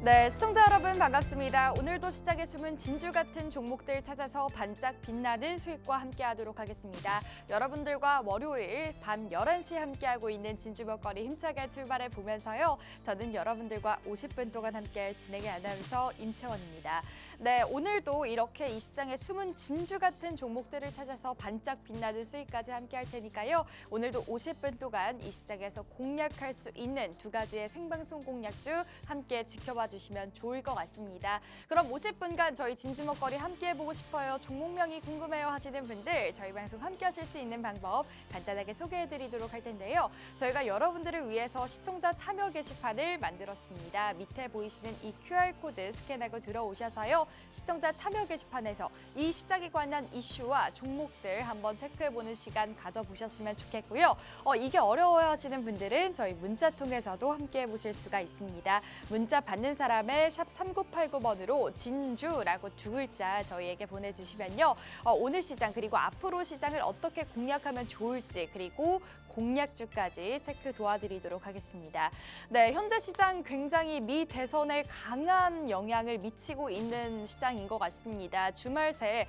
네, 시청자 여러분 반갑습니다. 오늘도 시장에 숨은 진주 같은 종목들 찾아서 반짝 빛나는 수익과 함께하도록 하겠습니다. 여러분들과 월요일 밤 11시에 함께하고 있는 진주 먹거리 힘차게 출발해 보면서요. 저는 여러분들과 50분 동안 함께할 진행의 아나운서 임채원입니다. 네, 오늘도 이렇게 이 시장에 숨은 진주 같은 종목들을 찾아서 반짝 빛나는 수익까지 함께할 테니까요. 오늘도 50분 동안 이 시장에서 공략할 수 있는 두 가지의 생방송 공략주 함께 지켜봐 주시면 좋을 것 같습니다. 그럼 50분간 저희 진주 먹거리 함께 해보고 싶어요. 종목명이 궁금해요 하시는 분들 저희 방송 함께 하실 수 있는 방법 간단하게 소개해드리도록 할 텐데요. 저희가 여러분들을 위해서 시청자 참여 게시판을 만들었습니다. 밑에 보이시는 이 QR코드 스캔하고 들어오셔서요. 시청자 참여 게시판에서 이 시장에 관한 이슈와 종목들 한번 체크해보는 시간 가져보셨으면 좋겠고요. 이게 어려워 하시는 분들은 저희 문자 통해서도 함께 해보실 수가 있습니다. 문자 받는 사람의 샵 3989번으로 진주라고 두 글자 저희에게 보내주시면요. 오늘 시장 그리고 앞으로 시장을 어떻게 공략하면 좋을지 그리고 공략주까지 체크 도와드리도록 하겠습니다. 네, 현재 시장 굉장히 미 대선에 강한 영향을 미치고 있는 시장인 것 같습니다. 주말 새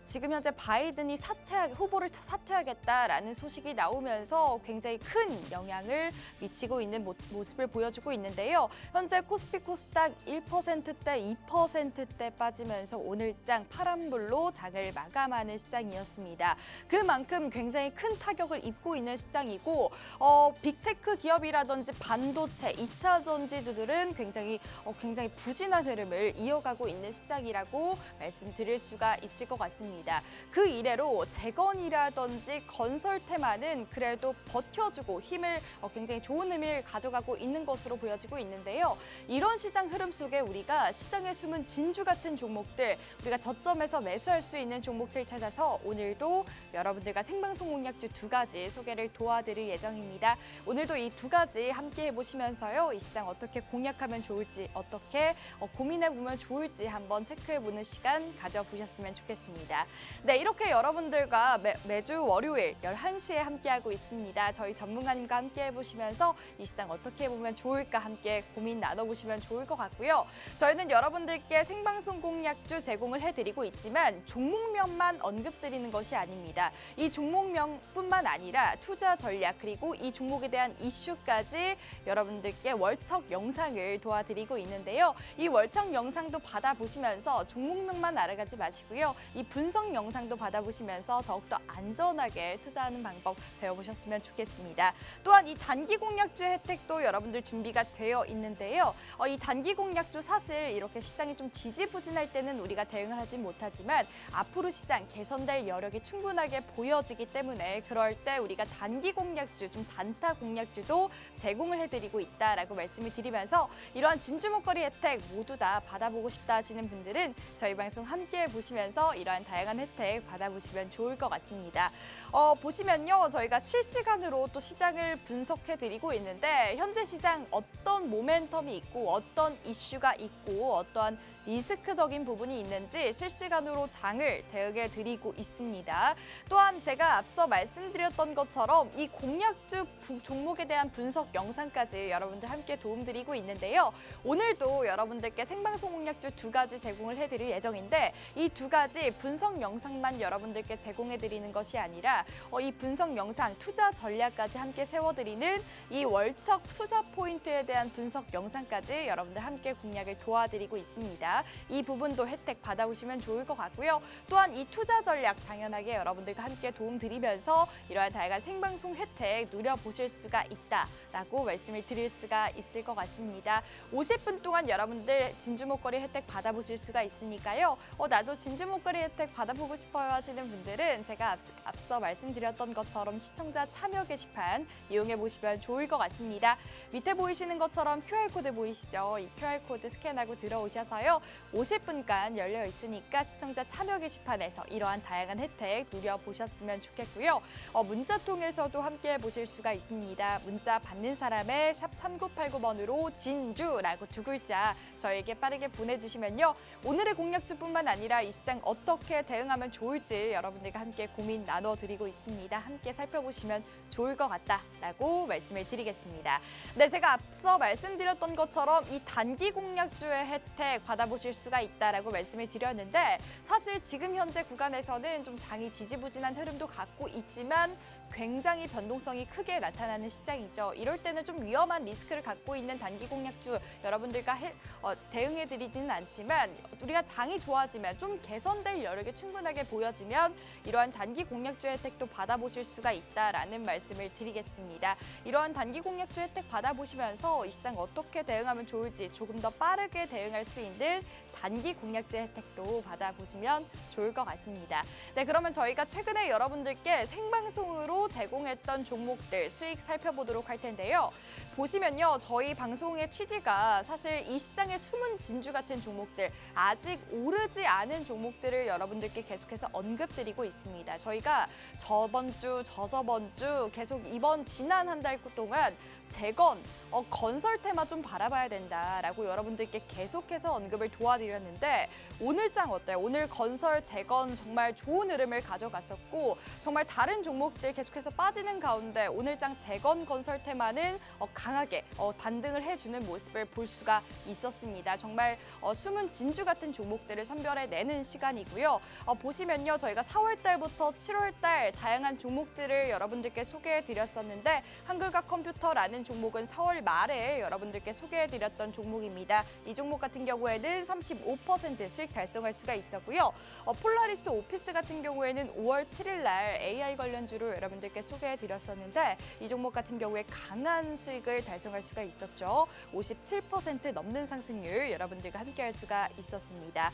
지금 현재 바이든이 후보를 사퇴하겠다라는 소식이 나오면서 굉장히 큰 영향을 미치고 있는 모습을 보여주고 있는데요. 현재 코스피 코스닥 1%대, 2%대 빠지면서 오늘장 파란불로 장을 마감하는 시장이었습니다. 그만큼 굉장히 큰 타격을 입고 있는 시장이고 빅테크 기업이라든지 반도체, 2차 전지주들은 굉장히 부진한 흐름을 이어가고 있는 시장이라고 말씀드릴 수가 있을 것 같습니다. 그 이래로 재건이라든지 건설 테마는 그래도 버텨주고 굉장히 좋은 의미를 가져가고 있는 것으로 보여지고 있는데요. 이런 시장 흐름 속에 우리가 시장에 숨은 진주 같은 종목들, 우리가 저점에서 매수할 수 있는 종목들 찾아서 오늘도 여러분들과 생방송 공략주 두 가지 소개를 도와드릴 예정입니다. 오늘도 이 두 가지 함께 해보시면서요. 이 시장 어떻게 공략하면 좋을지, 어떻게 고민해보면 좋을지 한번 체크해보는 시간 가져보셨으면 좋겠습니다. 네, 이렇게 여러분들과 매주 월요일 11시에 함께하고 있습니다. 저희 전문가님과 함께 해보시면서 이 시장 어떻게 해보면 좋을까 함께 고민 나눠보시면 좋을 것 같고요. 저희는 여러분들께 생방송 공략주 제공을 해드리고 있지만 종목명만 언급드리는 것이 아닙니다. 이 종목명뿐만 아니라 투자 전략 그리고 이 종목에 대한 이슈까지 여러분들께 월척 영상을 도와드리고 있는데요. 이 월척 영상도 받아보시면서 종목명만 알아가지 마시고요. 이 분석 영상도 받아보시면서 더욱더 안전하게 투자하는 방법 배워보셨으면 좋겠습니다. 또한 이 단기 공략주 혜택도 여러분들 준비가 되어 있는데요. 이 단기 공략주 사실 이렇게 시장이 좀 지지부진할 때는 우리가 대응을 하지 못하지만 앞으로 시장 개선될 여력이 충분하게 보여지기 때문에 그럴 때 우리가 단기 공략주, 좀 단타 공략주도 제공을 해드리고 있다라고 말씀을 드리면서 이러한 진주 먹거리 혜택 모두 다 받아보고 싶다 하시는 분들은 저희 방송 함께 보시면서 이러한 다양한 혜택 받아보시면 좋을 것 같습니다. 보시면요. 저희가 실시간으로 또 시장을 분석해드리고 있는데 현재 시장 어떤 모멘텀이 있고 어떤 이슈가 있고 어떠한 리스크적인 부분이 있는지 실시간으로 장을 대응해드리고 있습니다. 또한 제가 앞서 말씀드렸던 것처럼 이 공략주 종목에 대한 분석 영상까지 여러분들 함께 도움드리고 있는데요. 오늘도 여러분들께 생방송 공략주 두 가지 제공을 해드릴 예정인데 이 두 가지 분석 영상만 여러분들께 제공해드리는 것이 아니라 이 분석 영상 투자 전략까지 함께 세워드리는 이 월척 투자 포인트에 대한 분석 영상까지 여러분들 함께 공략을 도와드리고 있습니다. 이 부분도 혜택 받아보시면 좋을 것 같고요. 또한 이 투자 전략 당연하게 여러분들과 함께 도움드리면서 이러한 다양한 생방송 혜택 누려보실 수가 있다라고 말씀을 드릴 수가 있을 것 같습니다. 50분 동안 여러분들 진주 먹거리 혜택 받아보실 수가 있으니까요. 나도 진주 먹거리 혜택 받아보고 싶어요 하시는 분들은 제가 앞서 말씀드렸던 것처럼 시청자 참여 게시판 이용해 보시면 좋을 것 같습니다. 밑에 보이시는 것처럼 QR코드 보이시죠? 이 QR코드 스캔하고 들어오셔서요. 50분간 열려 있으니까 시청자 참여 게시판에서 이러한 다양한 혜택 누려보셨으면 좋겠고요. 문자 통해서도 함께 보실 수가 있습니다. 문자 받는 사람의 샵 3989번으로 진주라고 두 글자 저에게 빠르게 보내주시면요. 오늘의 공략주뿐만 아니라 이 시장 어떻게 대응하면 좋을지 여러분들과 함께 고민 나눠드리고 있습니다. 함께 살펴보시면 좋을 것 같다라고 말씀을 드리겠습니다. 네, 제가 앞서 말씀드렸던 것처럼 이 단기 공략주의 혜택 받아보실 수가 있다라고 말씀을 드렸는데 사실 지금 현재 구간에서는 좀 장이 지지부진한 흐름도 갖고 있지만 굉장히 변동성이 크게 나타나는 시장이죠. 이럴 때는 좀 위험한 리스크를 갖고 있는 단기 공략주 여러분들과 대응해드리지는 않지만 우리가 장이 좋아지면 좀 개선될 여력이 충분하게 보여지면 이러한 단기 공략주 혜택도 받아보실 수가 있다라는 말씀을 드리겠습니다. 이러한 단기 공략주 혜택 받아보시면서 이 시장 어떻게 대응하면 좋을지 조금 더 빠르게 대응할 수 있는 단기 공략주 혜택도 받아보시면 좋을 것 같습니다. 네, 그러면 저희가 최근에 여러분들께 생방송으로 제공했던 종목들 수익 살펴보도록 할 텐데요. 보시면요, 저희 방송의 취지가 사실 이 시장의 숨은 진주 같은 종목들, 아직 오르지 않은 종목들을 여러분들께 계속해서 언급드리고 있습니다. 저희가 저번 주, 저저번 주 계속 지난 한 달 동안 재건, 건설 테마 좀 바라봐야 된다라고 여러분들께 계속해서 언급을 도와드렸는데 오늘 장 어때요? 오늘 건설, 재건 정말 좋은 흐름을 가져갔었고 정말 다른 종목들 계속해서 빠지는 가운데 오늘 장 재건, 건설 테마는 강하게 반등을 해주는 모습을 볼 수가 있었습니다. 정말 숨은 진주 같은 종목들을 선별해내는 시간이고요. 보시면요, 저희가 4월 달부터 7월 달 다양한 종목들을 여러분들께 소개해드렸었는데 한글과 컴퓨터라는 종목은 4월 말에 여러분들께 소개해드렸던 종목입니다. 이 종목 같은 경우에는 35% 수익 달성할 수가 있었고요. 폴라리스 오피스 같은 경우에는 5월 7일 날 AI 관련주로 여러분들께 소개해드렸었는데 이 종목 같은 경우에 강한 수익을 달성할 수가 있었죠. 57% 넘는 상승률 여러분들과 함께할 수가 있었습니다.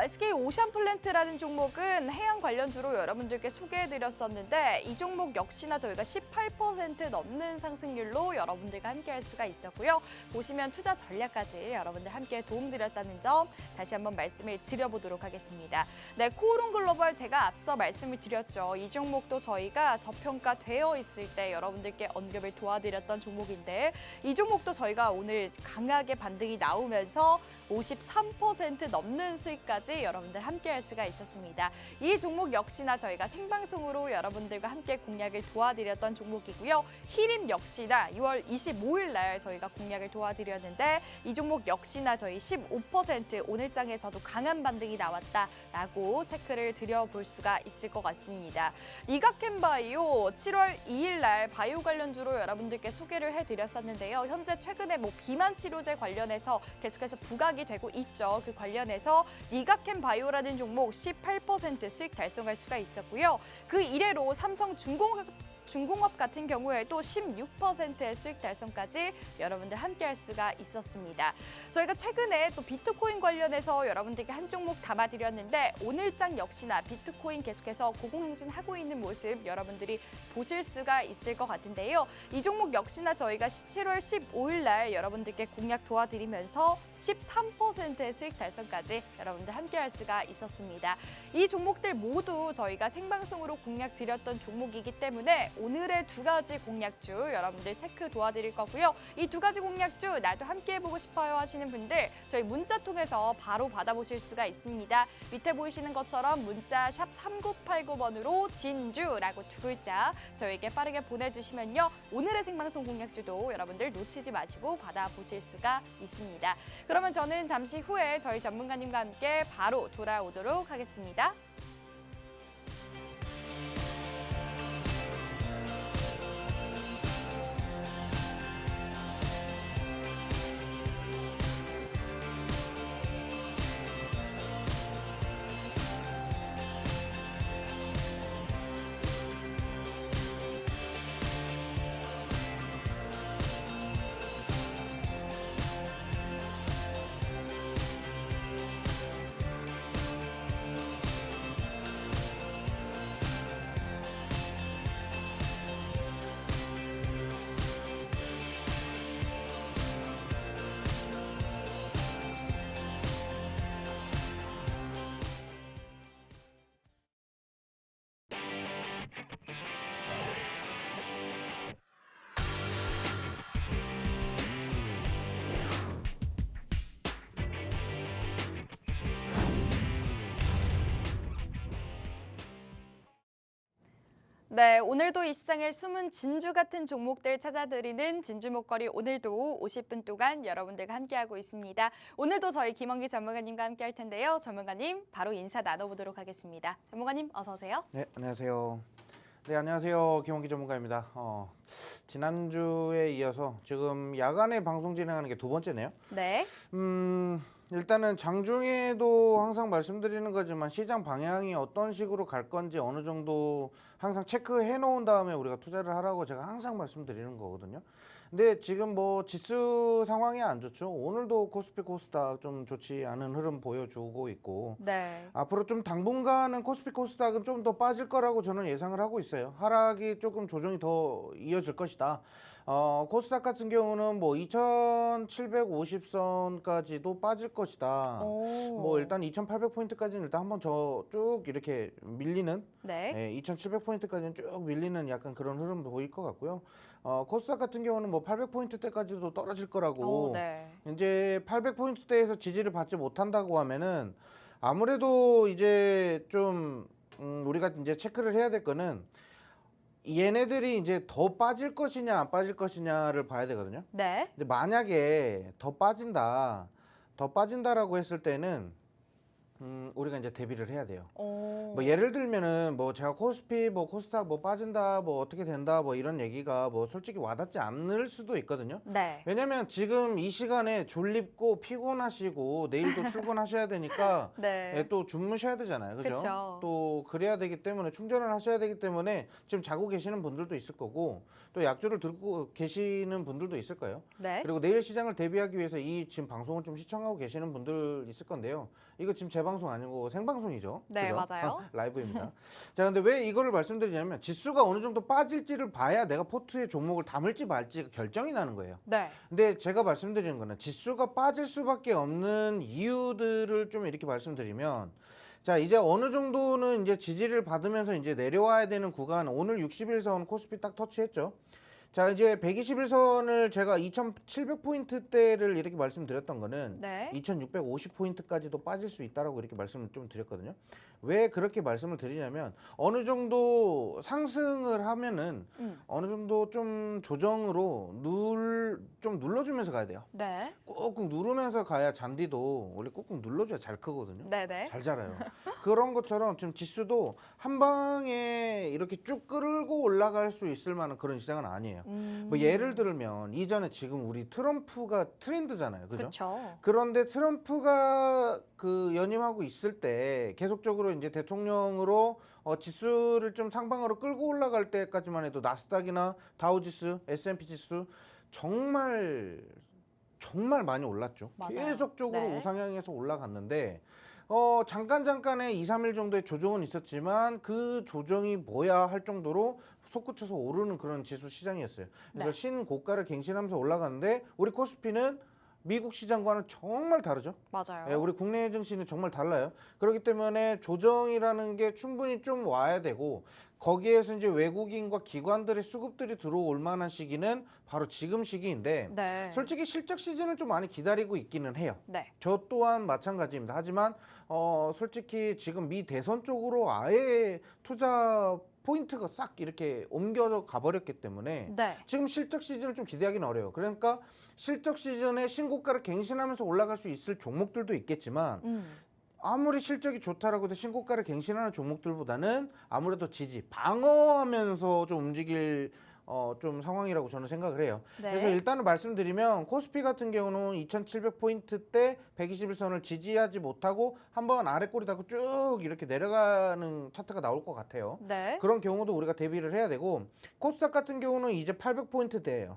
SK 오션플랜트라는 종목은 해양 관련주로 여러분들께 소개해드렸었는데 이 종목 역시나 저희가 18% 넘는 상승률로 여러분들과 함께할 수가 있었고요. 보시면 투자 전략까지 여러분들 함께 도움드렸다는 점 다시 한번 말씀을 드려보도록 하겠습니다. 네, 코오롱 글로벌 제가 앞서 말씀을 드렸죠. 이 종목도 저희가 저평가되어 있을 때 여러분들께 언급을 도와드렸던 종목인데 이 종목도 저희가 오늘 강하게 반등이 나오면서 53% 넘는 수익까지 여러분들 함께할 수가 있었습니다. 이 종목 역시나 저희가 생방송으로 여러분들과 함께 공략을 도와드렸던 종목이고요. 히림 역시나 6월 25일 날 저희가 공략을 도와드렸는데 이 종목 역시나 저희 15% 오늘 장에서도 강한 반등이 나왔다라고 체크를 드려볼 수가 있을 것 같습니다. 이각캠바이오 7월 2일 날 바이오 관련주로 여러분들께 소개를 해드렸었는데요. 현재 최근에 비만 치료제 관련해서 계속해서 부각이 되고 있죠. 그 관련해서 이각캠바이오라는 종목 18% 수익 달성할 수가 있었고요. 그 이래로 중공업 같은 경우에도 16%의 수익 달성까지 여러분들 함께할 수가 있었습니다. 저희가 최근에 또 비트코인 관련해서 여러분들께 한 종목 담아드렸는데 오늘장 역시나 비트코인 계속해서 고공행진하고 있는 모습 여러분들이 보실 수가 있을 것 같은데요. 이 종목 역시나 저희가 7월 15일 날 여러분들께 공략 도와드리면서 13%의 수익 달성까지 여러분들 함께할 수가 있었습니다. 이 종목들 모두 저희가 생방송으로 공략 드렸던 종목이기 때문에 오늘의 두 가지 공략주 여러분들 체크 도와드릴 거고요. 이 두 가지 공략주 나도 함께 해보고 싶어요 하시는 분들 저희 문자 통해서 바로 받아보실 수가 있습니다. 밑에 보이시는 것처럼 문자 샵 3989번으로 진주라고 두 글자 저에게 빠르게 보내주시면요. 오늘의 생방송 공략주도 여러분들 놓치지 마시고 받아보실 수가 있습니다. 그러면 저는 잠시 후에 저희 전문가님과 함께 바로 돌아오도록 하겠습니다. 네, 오늘도 이 시장의 숨은 진주 같은 종목들 찾아드리는 진주 목걸이 오늘도 50분 동안 여러분들과 함께하고 있습니다. 오늘도 저희 김원기 전문가님과 함께할 텐데요. 전문가님 바로 인사 나눠보도록 하겠습니다. 전문가님 어서 오세요. 네, 안녕하세요. 네, 안녕하세요. 김원기 전문가입니다. 지난주에 이어서 지금 야간에 방송 진행하는 게 두 번째네요. 네. 일단은 장중에도 항상 말씀드리는 거지만 시장 방향이 어떤 식으로 갈 건지 어느 정도 항상 체크해 놓은 다음에 우리가 투자를 하라고 제가 항상 말씀드리는 거거든요. 근데 지금 뭐 지수 상황이 안 좋죠. 오늘도 코스피 코스닥 좀 좋지 않은 흐름 보여주고 있고 네. 앞으로 좀 당분간은 코스피 코스닥은 좀 더 빠질 거라고 저는 예상을 하고 있어요. 하락이 조금 조정이 더 이어질 것이다. 코스닥 같은 경우는 뭐 2,750선까지도 빠질 것이다. 뭐 일단 2,800포인트까지는 일단 한번 쭉 이렇게 밀리는, 네. 2,700포인트까지는 쭉 밀리는 약간 그런 흐름도 보일 것 같고요. 코스닥 같은 경우는 뭐 800포인트대까지도 떨어질 거라고. 네. 이제 800포인트대에서 지지를 받지 못한다고 하면은 아무래도 이제 좀 우리가 이제 체크를 해야 될 거는 얘네들이 이제 더 빠질 것이냐 안 빠질 것이냐를 봐야 되거든요. 네. 근데 만약에 더 빠진다라고 했을 때는 우리가 이제 대비를 해야 돼요. 뭐 예를 들면은 뭐 제가 코스피 뭐 코스닥 뭐 빠진다 뭐 어떻게 된다 뭐 이런 얘기가 뭐 솔직히 와닿지 않을 수도 있거든요. 네. 왜냐면 지금 이 시간에 졸립고 피곤하시고 내일도 출근하셔야 되니까 네. 또 주무셔야 되잖아요. 그죠? 그쵸. 또 그래야 되기 때문에 충전을 하셔야 되기 때문에 지금 자고 계시는 분들도 있을 거고 또 약주를 들고 계시는 분들도 있을 거예요. 네. 그리고 내일 시장을 대비하기 위해서 이 지금 방송을 좀 시청하고 계시는 분들 있을 건데요. 이거 지금 재방송 아니고 생방송이죠. 네, 그죠? 맞아요. 라이브입니다. 자, 근데 왜 이거를 말씀드리냐면 지수가 어느 정도 빠질지를 봐야 내가 포트에 종목을 담을지 말지 결정이 나는 거예요. 네. 근데 제가 말씀드리는 거는 지수가 빠질 수밖에 없는 이유들을 좀 이렇게 말씀드리면 자, 이제 어느 정도는 이제 지지를 받으면서 이제 내려와야 되는 구간 오늘 60일선 코스피 딱 터치했죠. 자, 이제 121선을 제가 2,700포인트대를 이렇게 말씀드렸던 거는 네. 2,650포인트까지도 빠질 수 있다라고 이렇게 말씀을 좀 드렸거든요. 왜 그렇게 말씀을 드리냐면 어느 정도 상승을 하면은 어느 정도 좀 조정으로 좀 눌러주면서 가야 돼요. 네. 꾹꾹 누르면서 가야 잔디도 원래 꾹꾹 눌러줘야 잘 크거든요. 네네. 잘 자라요. 그런 것처럼 지금 지수도 한 방에 이렇게 쭉 끌고 올라갈 수 있을 만한 그런 시장은 아니에요. 뭐 예를 들면 이전에 지금 우리 트럼프가 트렌드잖아요. 그죠? 그쵸. 그런데 트럼프가 그 연임하고 있을 때 계속적으로 이제 대통령으로 지수를 좀 상방으로 끌고 올라갈 때까지만 해도 나스닥이나 다우지수, S&P 지수 정말 많이 올랐죠. 맞아요. 계속적으로 네. 우상향해서 올라갔는데 잠깐의 2, 3일 정도의 조정은 있었지만 그 조정이 뭐야 할 정도로 솟구쳐서 오르는 그런 지수 시장이었어요. 그래서 네. 신고가를 갱신하면서 올라갔는데 우리 코스피는 미국 시장과는 정말 다르죠. 맞아요. 우리 국내 증시는 정말 달라요. 그렇기 때문에 조정이라는 게 충분히 좀 와야 되고 거기에서 이제 외국인과 기관들의 수급들이 들어올 만한 시기는 바로 지금 시기인데 네. 솔직히 실적 시즌을 좀 많이 기다리고 있기는 해요. 네. 저 또한 마찬가지입니다. 하지만 솔직히 지금 미 대선 쪽으로 아예 투자 포인트가 싹 이렇게 옮겨져 가버렸기 때문에 네. 지금 실적 시즌을 좀 기대하기는 어려워요. 그러니까 실적 시즌에 신고가를 갱신하면서 올라갈 수 있을 종목들도 있겠지만 아무리 실적이 좋다라고 해도 신고가를 갱신하는 종목들보다는 아무래도 방어하면서 좀 움직일 좀 상황이라고 저는 생각을 해요. 네. 그래서 일단은 말씀드리면 코스피 같은 경우는 2,700포인트대 121선을 지지하지 못하고 한번 아래 꼬리 닫고 쭉 이렇게 내려가는 차트가 나올 것 같아요. 네. 그런 경우도 우리가 대비를 해야 되고 코스닥 같은 경우는 이제 800포인트대예요.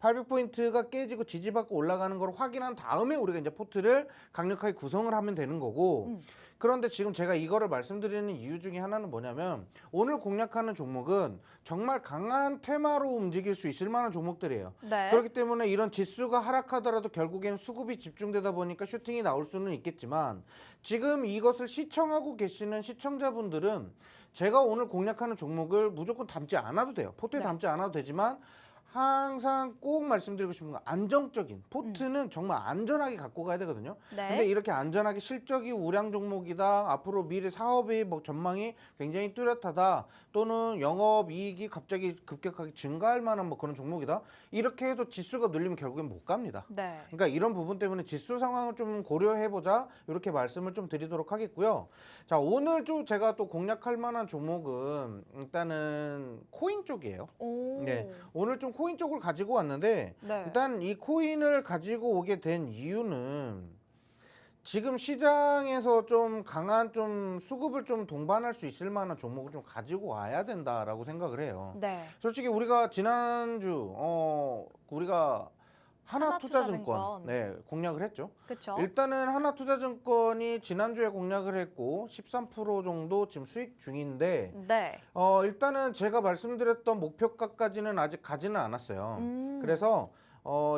800포인트가 깨지고 지지받고 올라가는 걸 확인한 다음에 우리가 이제 포트를 강력하게 구성을 하면 되는 거고 그런데 지금 제가 이거를 말씀드리는 이유 중에 하나는 뭐냐면 오늘 공략하는 종목은 정말 강한 테마로 움직일 수 있을 만한 종목들이에요. 네. 그렇기 때문에 이런 지수가 하락하더라도 결국에는 수급이 집중되다 보니까 슈팅이 나올 수는 있겠지만 지금 이것을 시청하고 계시는 시청자분들은 제가 오늘 공략하는 종목을 무조건 담지 않아도 돼요. 포트에 네. 담지 않아도 되지만 항상 꼭 말씀드리고 싶은 건 안정적인 포트는 정말 안전하게 갖고 가야 되거든요. 네. 근데 이렇게 안전하게 실적이 우량 종목이다, 앞으로 미래 사업의 뭐 전망이 굉장히 뚜렷하다, 또는 영업 이익이 갑자기 급격하게 증가할 만한 뭐 그런 종목이다, 이렇게 해도 지수가 눌리면 결국엔 못 갑니다. 네. 그러니까 이런 부분 때문에 지수 상황을 좀 고려해보자, 이렇게 말씀을 좀 드리도록 하겠고요. 자, 오늘 좀 제가 또 공략할 만한 종목은 일단은 코인 쪽이에요. 오. 네, 오늘 좀 코인 쪽을 가지고 왔는데, 네. 일단 이 코인을 가지고 오게 된 이유는 지금 시장에서 좀 강한 좀 수급을 좀 동반할 수 있을 만한 종목을 좀 가지고 와야 된다라고 생각을 해요. 네. 솔직히 우리가 지난주 우리가 하나투자증권 하나투자증권. 네, 공략을 했죠. 그렇죠. 일단은 하나투자증권이 지난주에 공략을 했고 13% 정도 지금 수익 중인데, 네. 일단은 제가 말씀드렸던 목표가까지는 아직 가지는 않았어요. 그래서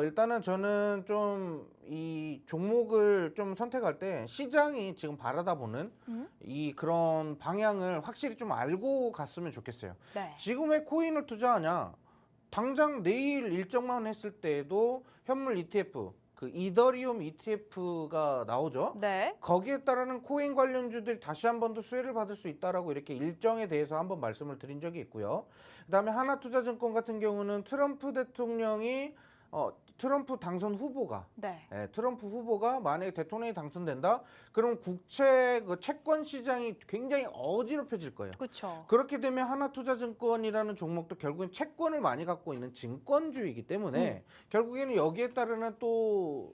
일단은 저는 좀 이 종목을 좀 선택할 때 시장이 지금 바라다 보는 이 그런 방향을 확실히 좀 알고 갔으면 좋겠어요. 네. 지금 왜 코인을 투자하냐? 당장 내일 일정만 했을 때에도 현물 ETF, 그 이더리움 ETF가 나오죠. 네. 거기에 따르는 코인 관련주들이 다시 한 번 더 수혜를 받을 수 있다라고 이렇게 일정에 대해서 한번 말씀을 드린 적이 있고요. 그다음에 하나투자증권 같은 경우는 트럼프 대통령이 트럼프 당선 후보가 네. 트럼프 후보가 만약에 대통령이 당선된다, 그럼 국채 그 채권 시장이 굉장히 어지럽혀질 거예요. 그렇죠. 그렇게 되면 하나투자증권이라는 종목도 결국엔 채권을 많이 갖고 있는 증권주이기 때문에 결국에는 여기에 따르는 또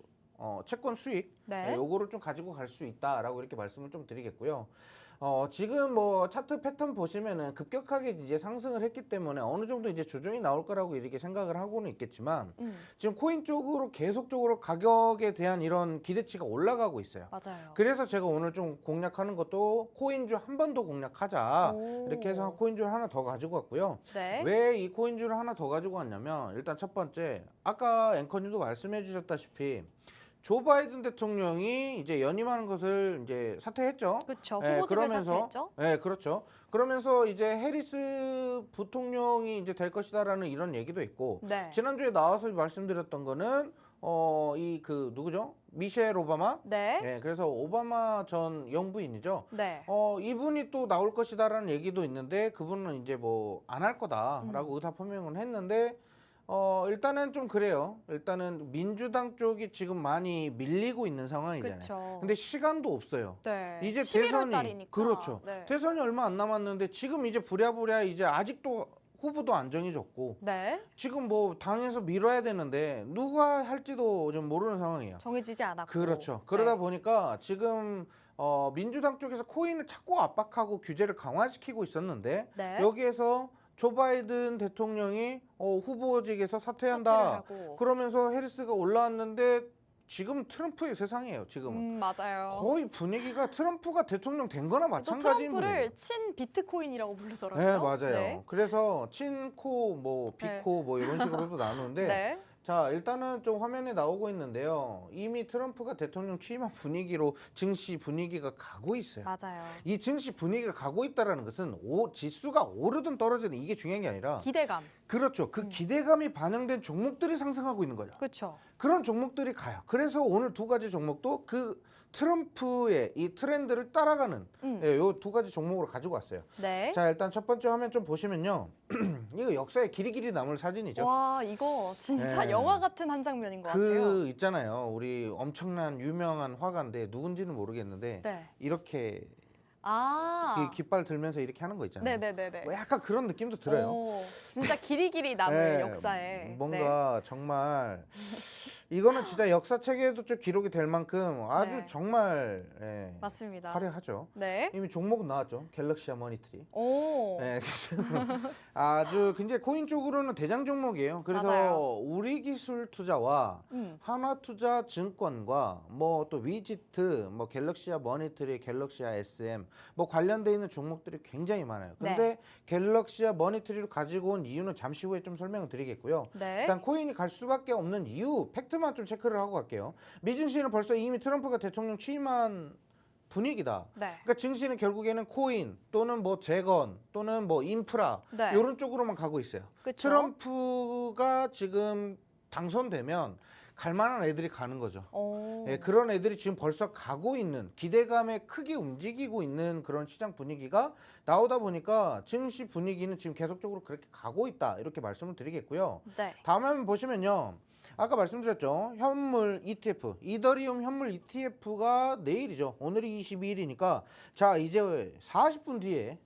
채권 수익, 네. 요거를 좀 가지고 갈 수 있다라고 이렇게 말씀을 좀 드리겠고요. 지금 뭐 차트 패턴 보시면은 급격하게 이제 상승을 했기 때문에 어느 정도 이제 조정이 나올 거라고 이렇게 생각을 하고는 있겠지만, 지금 코인 쪽으로 계속적으로 가격에 대한 이런 기대치가 올라가고 있어요. 맞아요. 그래서 제가 오늘 좀 공략하는 것도 코인주 한 번 더 공략하자, 오. 이렇게 해서 코인주를 하나 더 가지고 왔고요. 네. 왜 이 코인주를 하나 더 가지고 왔냐면, 일단 첫 번째, 아까 앵커님도 말씀해 주셨다시피 조 바이든 대통령이 이제 연임하는 것을 이제 사퇴했죠. 그렇죠. 예, 후보직을 사퇴했죠. 네, 그렇죠. 그러면서 이제 해리스 부통령이 이제 될 것이다라는 이런 얘기도 있고, 네. 지난주에 나와서 말씀드렸던 거는 이 그 누구죠? 미셸 오바마. 네. 네, 그래서 오바마 전 영부인이죠. 네. 이분이 또 나올 것이다라는 얘기도 있는데, 그분은 이제 뭐 안 할 거다라고 의사 표명을 했는데, 일단은 좀 그래요. 일단은 민주당 쪽이 지금 많이 밀리고 있는 상황이잖아요. 그렇죠. 근데 시간도 없어요. 네. 이제 11월 대선이 달이니까. 그렇죠. 네. 대선이 얼마 안 남았는데 지금 이제 부랴부랴 이제 아직도 후보도 안 정해졌고, 네. 지금 뭐 당에서 밀어야 되는데 누가 할지도 좀 모르는 상황이에요. 정해지지 않았고. 그렇죠. 그러다 네. 보니까 지금 민주당 쪽에서 코인을 자꾸 압박하고 규제를 강화시키고 있었는데, 네. 여기에서 조 바이든 대통령이 후보직에서 사퇴를 사퇴한다. 하고. 그러면서 해리스가 올라왔는데 지금 트럼프의 세상이에요. 지금은 맞아요. 거의 분위기가 트럼프가 대통령 된 거나 또 마찬가지인 분이에요. 트럼프를 친 비트코인이라고 부르더라고요. 네, 맞아요. 네. 그래서 친코, 뭐 비코, 뭐 이런 식으로도 나누는데, 네. 자, 일단은 좀 화면에 나오고 있는데요. 이미 트럼프가 대통령 취임한 분위기로 증시 분위기가 가고 있어요. 맞아요. 이 증시 분위기가 가고 있다는 것은 지수가 오르든 떨어지든 이게 중요한 게 아니라, 기대감. 그렇죠. 그 기대감이 반영된 종목들이 상승하고 있는 거죠. 그렇죠. 그런 종목들이 가요. 그래서 오늘 두 가지 종목도 그 트럼프의 이 트렌드를 따라가는 요 두 가지 종목으로 가지고 왔어요. 네. 자, 일단 첫 번째 화면 좀 보시면요. 이거 역사에 길이 남을 사진이죠. 와, 이거 진짜 네. 영화 같은 한 장면인 것 같아요. 그 있잖아요. 우리 엄청난 유명한 화가인데 누군지는 모르겠는데, 네. 이렇게 아. 이 깃발 들면서 이렇게 하는 거 있잖아요. 네네네네. 뭐 약간 그런 느낌도 들어요. 오, 진짜 길이 남을 네, 역사에. 뭔가 정말 이거는 진짜 역사책에도 좀 기록이 될 만큼 아주 네. 정말 맞습니다. 화려하죠. 네. 이미 종목은 나왔죠. 갤럭시아 머니트리. 오. 네, 아주 굉장히 코인 쪽으로는 대장 종목이에요. 그래서 맞아요. 우리기술투자와 하나투자증권과 뭐 또 위지트, 뭐 갤럭시아 머니트리, 갤럭시아 SM 뭐 관련돼 있는 종목들이 굉장히 많아요. 근데 네. 갤럭시아 머니트리를 가지고 온 이유는 잠시 후에 좀 설명을 드리겠고요. 네. 일단 코인이 갈 수밖에 없는 이유 팩트만 좀 체크를 하고 갈게요. 미증시는 벌써 이미 트럼프가 대통령 취임한 분위기다. 네. 그러니까 증시는 결국에는 코인 또는 뭐 재건 또는 뭐 인프라 네. 이런 쪽으로만 가고 있어요. 그쵸? 트럼프가 지금 당선되면 갈 만한 애들이 가는 거죠. 오. 예, 그런 애들이 지금 벌써 가고 있는 기대감에 크게 움직이고 있는 그런 시장 분위기가 나오다 보니까 증시 분위기는 지금 계속적으로 그렇게 가고 있다 이렇게 말씀을 드리겠고요. 네. 다음 화면 보시면요. 아까 말씀드렸죠. 현물 ETF, 이더리움 현물 ETF가 내일이죠. 오늘이 22일이니까 자 이제 40분 뒤에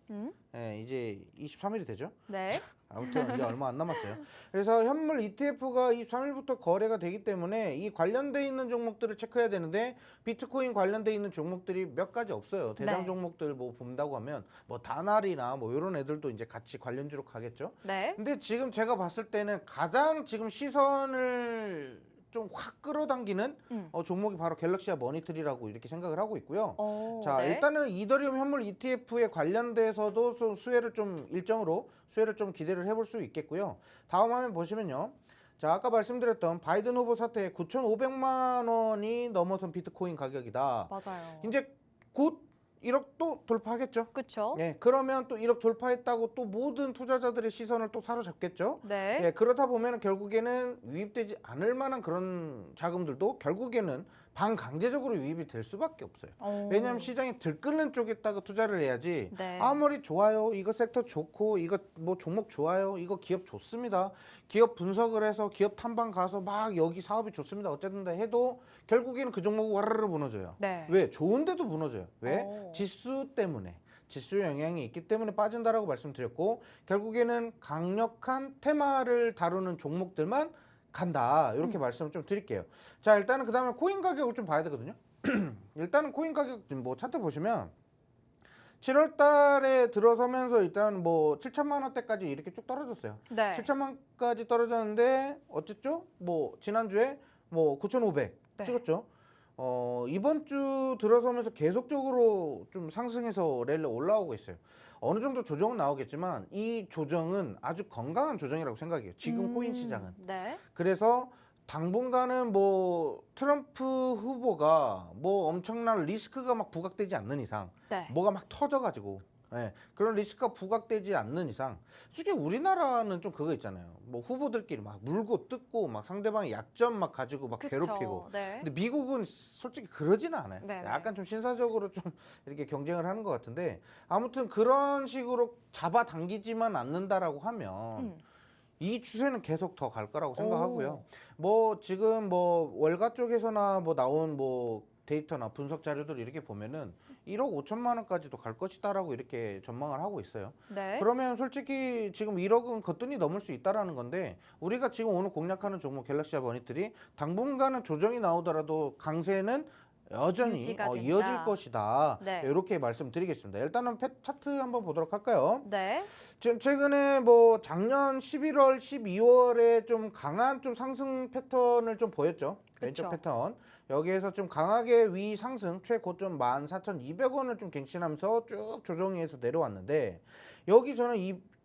이제 23일이 되죠. 네. 아무튼 이제 얼마 안 남았어요. 그래서 현물 ETF가 23일부터 거래가 되기 때문에 이 관련돼 있는 종목들을 체크해야 되는데 비트코인 관련돼 있는 종목들이 몇 가지 없어요. 대장 네. 종목들 뭐 본다고 하면 뭐 다날이나 뭐 이런 애들도 이제 같이 관련주로 가겠죠. 네. 근데 지금 제가 봤을 때는 가장 지금 시선을 좀 확 끌어당기는 종목이 바로 갤럭시아 머니트리라고 이렇게 생각을 하고 있고요. 오, 자, 네. 일단은 이더리움 현물 ETF에 관련돼서도 좀 수혜를 좀 일정으로 수혜를 좀 기대를 해볼 수 있겠고요. 다음 화면 보시면요. 자, 아까 말씀드렸던 바이든 후보 사태에 9,500만 원이 넘어선 비트코인 가격이다. 맞아요. 이제 곧 1억 또 돌파하겠죠. 그쵸? 예, 그러면 또 1억 돌파했다고 또 모든 투자자들의 시선을 또 사로잡겠죠. 네. 예, 그러다 보면 결국에는 유입되지 않을 만한 그런 자금들도 결국에는 반강제적으로 유입이 될 수밖에 없어요. 오. 왜냐하면 시장이 들끓는 쪽에다가 투자를 해야지. 네. 아무리 좋아요, 이거 섹터 좋고, 이거 뭐 종목 좋아요, 이거 기업 좋습니다. 기업 분석을 해서 기업 탐방 가서 막 여기 사업이 좋습니다. 어쨌든 다 해도 결국에는 그 종목이 와르르 무너져요. 네. 왜? 좋은데도 무너져요. 왜? 오. 지수 때문에. 지수 영향이 있기 때문에 빠진다라고 말씀드렸고 결국에는 강력한 테마를 다루는 종목들만 간다 이렇게 말씀을 좀 드릴게요. 자 일단은 그 다음에 코인 가격을 좀 봐야 되거든요. 일단은 코인 가격 뭐 차트 보시면 7월 달에 들어서면서 일단 뭐 7천만 원대까지 이렇게 쭉 떨어졌어요. 네. 7천만까지 떨어졌는데 어쨌죠? 뭐 지난주에 뭐 9,500 네. 찍었죠. 이번 주 들어서면서 계속적으로 좀 상승해서 랠리 올라오고 있어요. 어느 정도 조정은 나오겠지만 이 조정은 아주 건강한 조정이라고 생각해요. 지금 코인 시장은. 네. 그래서 당분간은 뭐 트럼프 후보가 뭐 엄청난 리스크가 막 부각되지 않는 이상 네. 뭐가 막 터져가지고 예, 그런 리스크가 부각되지 않는 이상 솔직히 우리나라는 좀 그거 있잖아요. 뭐 후보들끼리 막 물고 뜯고 막 상대방의 약점 막 가지고 막 그쵸. 괴롭히고 네. 근데 미국은 솔직히 그러지는 않아요. 네네. 약간 좀 신사적으로 좀 이렇게 경쟁을 하는 것 같은데 아무튼 그런 식으로 잡아당기지만 않는다라고 하면 이 추세는 계속 더 갈 거라고 생각하고요. 뭐 지금 뭐 월가 쪽에서나 뭐 나온 뭐 데이터나 분석 자료들 이렇게 보면은 1억 5천만 원까지도 갈 것이다라고 이렇게 전망을 하고 있어요. 네. 그러면 솔직히 지금 1억은 거뜬히 넘을 수 있다라는 건데 우리가 지금 오늘 공략하는 종목 갤럭시아 머니트리 당분간은 조정이 나오더라도 강세는 여전히 유지가 된다. 이어질 것이다. 네. 이렇게 말씀드리겠습니다. 일단은 차트 한번 보도록 할까요? 네. 지금 최근에 뭐 작년 11월, 12월에 좀 강한 좀 상승 패턴을 좀 보였죠. 왼쪽 그쵸. 패턴. 여기에서 좀 강하게 위 상승 최고점 14,200원을 좀 갱신하면서 쭉 조정해서 내려왔는데 여기 저는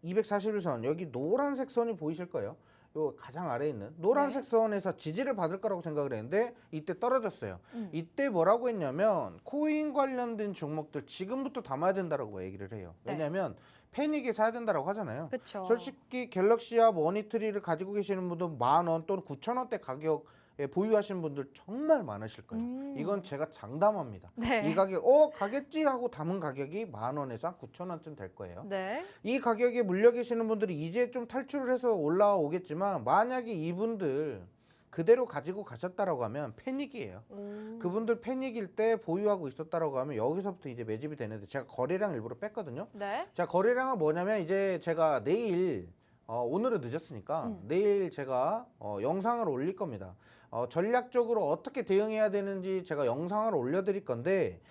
241선 여기 노란색 선이 보이실 거예요. 요 가장 아래에 있는 노란색 네. 선에서 지지를 받을 거라고 생각을 했는데 이때 떨어졌어요. 이때 뭐라고 했냐면 코인 관련된 종목들 지금부터 담아야 된다라고 얘기를 해요. 네. 왜냐면 패닉에 사야 된다라고 하잖아요. 그쵸. 솔직히 갤럭시아 머니트리를 가지고 계시는 분들 10,000원 또는 9,000원대 가격에 보유하시는 분들 정말 많으실 거예요. 이건 제가 장담합니다. 네. 이 가격 가겠지 하고 담은 가격이 10,000원에서 한 9,000원쯤 될 거예요. 네. 이 가격에 물려 계시는 분들이 이제 좀 탈출을 해서 올라오겠지만 만약에 이분들 그대로 가지고 가셨다라고 하면 패닉이에요. 그분들 패닉일 때 보유하고 있었다라고 하면 여기서부터 이제 매집이 되는데 제가 거래량 일부러 뺐거든요. 네. 자, 거래량은 뭐냐면 이제 제가 내일 오늘은 늦었으니까 내일 제가 영상을 올릴 겁니다. 전략적으로 어떻게 대응해야 되는지 제가 영상을 올려드릴 건데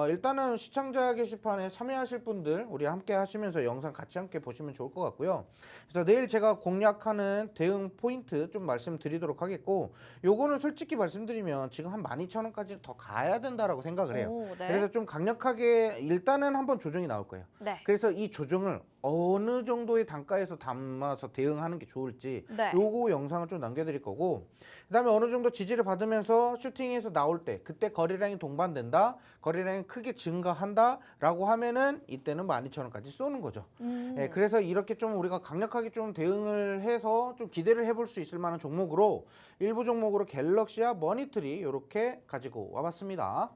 일단은 시청자 게시판에 참여하실 분들 우리 함께 하시면서 영상 같이 함께 보시면 좋을 것 같고요. 그래서 내일 제가 공략하는 대응 포인트 좀 말씀드리도록 하겠고 요거는 솔직히 말씀드리면 지금 한 12,000원까지 더 가야 된다라고 생각을 해요. 오, 네. 그래서 좀 강력하게 일단은 한번 조정이 나올 거예요. 네. 그래서 이 조정을 어느 정도의 단가에서 담아서 대응하는 게 좋을지 네. 요거 영상을 좀 남겨드릴 거고, 그다음에 어느 정도 지지를 받으면서 슈팅에서 나올 때 그때 거리량이 동반된다, 거리량이 크게 증가한다라고 하면은 이때는 12,000원까지 쏘는 거죠. 예, 그래서 이렇게 좀 우리가 강력하게 좀 대응을 해서 좀 기대를 해볼 수 있을 만한 종목으로 일부 종목으로 갤럭시와 머니트리 이렇게 가지고 와봤습니다.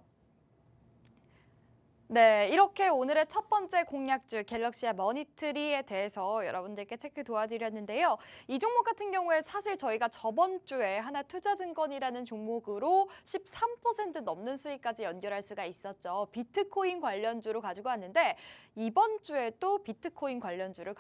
네, 이렇게 오늘의 첫 번째 공략주 갤럭시와 머니트리에 대해서 여러분들께 체크 도와드렸는데요. 이 종목 같은 경우에 사실 저희가 저번 주에 하나투자증권이라는 종목으로 13% 넘는 수익까지 연결할 수가 있었죠. 비트코인 관련주로 가지고 왔는데 이번 주에 또 비트코인 관련주를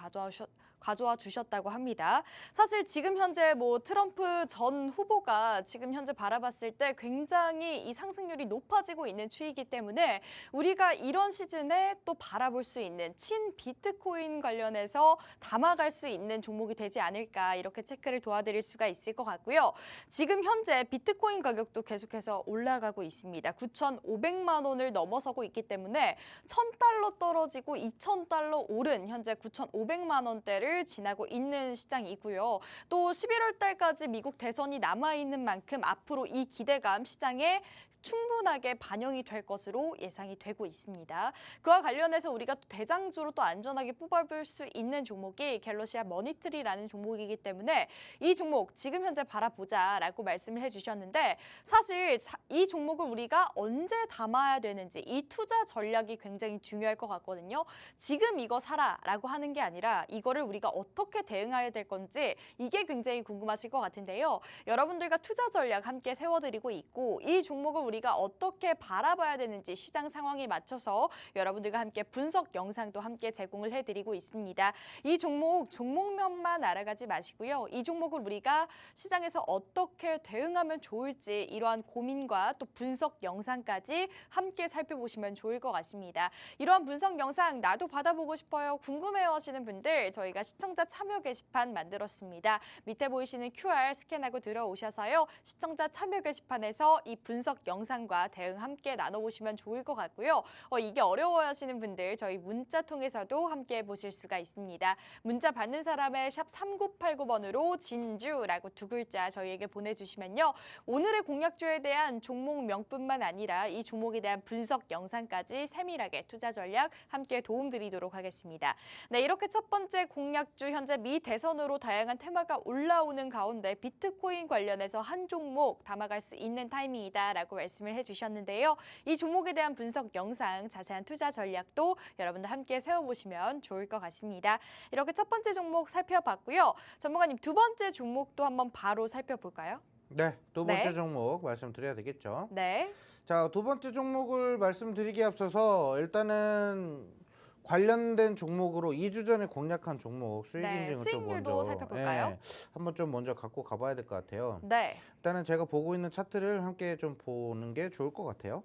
가져와 주셨다고 합니다. 사실 지금 현재 뭐 트럼프 전 후보가 지금 현재 바라봤을 때 굉장히 이 상승률이 높아지고 있는 추이기 때문에 우리가 이런 시즌에 또 바라볼 수 있는 친 비트코인 관련해서 담아갈 수 있는 종목이 되지 않을까 이렇게 체크를 도와드릴 수가 있을 것 같고요. 지금 현재 비트코인 가격도 계속해서 올라가고 있습니다. 9,500만 원을 넘어서고 있기 때문에 1,000달러 떨어지고 2,000달러 오른 현재 9,500만 원대를 지나고 있는 시장이고요. 또 11월 달까지 미국 대선이 남아있는 만큼 앞으로 이 기대감 시장에 충분하게 반영이 될 것으로 예상이 되고 있습니다. 그와 관련해서 우리가 또 대장주로 또 안전하게 뽑아볼 수 있는 종목이 갤럭시와 머니트리라는 종목이기 때문에 이 종목 지금 현재 바라보자라고 말씀을 해주셨는데 사실 이 종목을 우리가 언제 담아야 되는지 이 투자 전략이 굉장히 중요할 것 같거든요. 지금 이거 사라라고 하는 게 아니라 이거를 우리가 어떻게 대응해야 될 건지 이게 굉장히 궁금하실 것 같은데요. 여러분들과 투자 전략 함께 세워드리고 있고 이 종목을 우리가 어떻게 바라봐야 되는지 시장 상황에 맞춰서 여러분들과 함께 분석 영상도 함께 제공을 해드리고 있습니다. 이 종목면만 알아가지 마시고요. 이 종목을 우리가 시장에서 어떻게 대응하면 좋을지 이러한 고민과 또 분석 영상까지 함께 살펴보시면 좋을 것 같습니다. 이러한 분석 영상 나도 받아보고 싶어요. 궁금해요 하시는 분들 저희가 시청자 참여 게시판 만들었습니다. 밑에 보이시는 QR 스캔하고 들어오셔서요. 시청자 참여 게시판에서 이 분석 영상과 대응 함께 나눠보시면 좋을 것 같고요. 이게 어려워하시는 분들 저희 문자 통해서도 함께 보실 수가 있습니다. 문자 받는 사람의 샵 3989번으로 진주라고 두 글자 저희에게 보내주시면요. 오늘의 공략주에 대한 종목명뿐만 아니라 이 종목에 대한 분석 영상까지 세밀하게 투자 전략 함께 도움드리도록 하겠습니다. 네, 이렇게 첫 번째 공략주 현재 미 대선으로 다양한 테마가 올라오는 가운데 비트코인 관련해서 한 종목 담아갈 수 있는 타이밍이다라고 말씀을 해주셨는데요. 이 종목에 대한 분석 영상, 자세한 투자 전략도 여러분들 함께 세워보시면 좋을 것 같습니다. 이렇게 첫 번째 종목 살펴봤고요. 전문가님 두 번째 종목도 한번 바로 살펴볼까요? 네, 두 번째 네. 종목 말씀드려야 되겠죠. 네. 자, 두 번째 종목을 말씀드리기에 앞서서 일단은 관련된 종목으로 2주 전에 공략한 종목 수익 네, 인증을 좀 수익률도 먼저 살펴볼까요? 한번 좀 먼저 갖고 가봐야 될 것 같아요. 네. 일단은 제가 보고 있는 차트를 함께 좀 보는 게 좋을 것 같아요.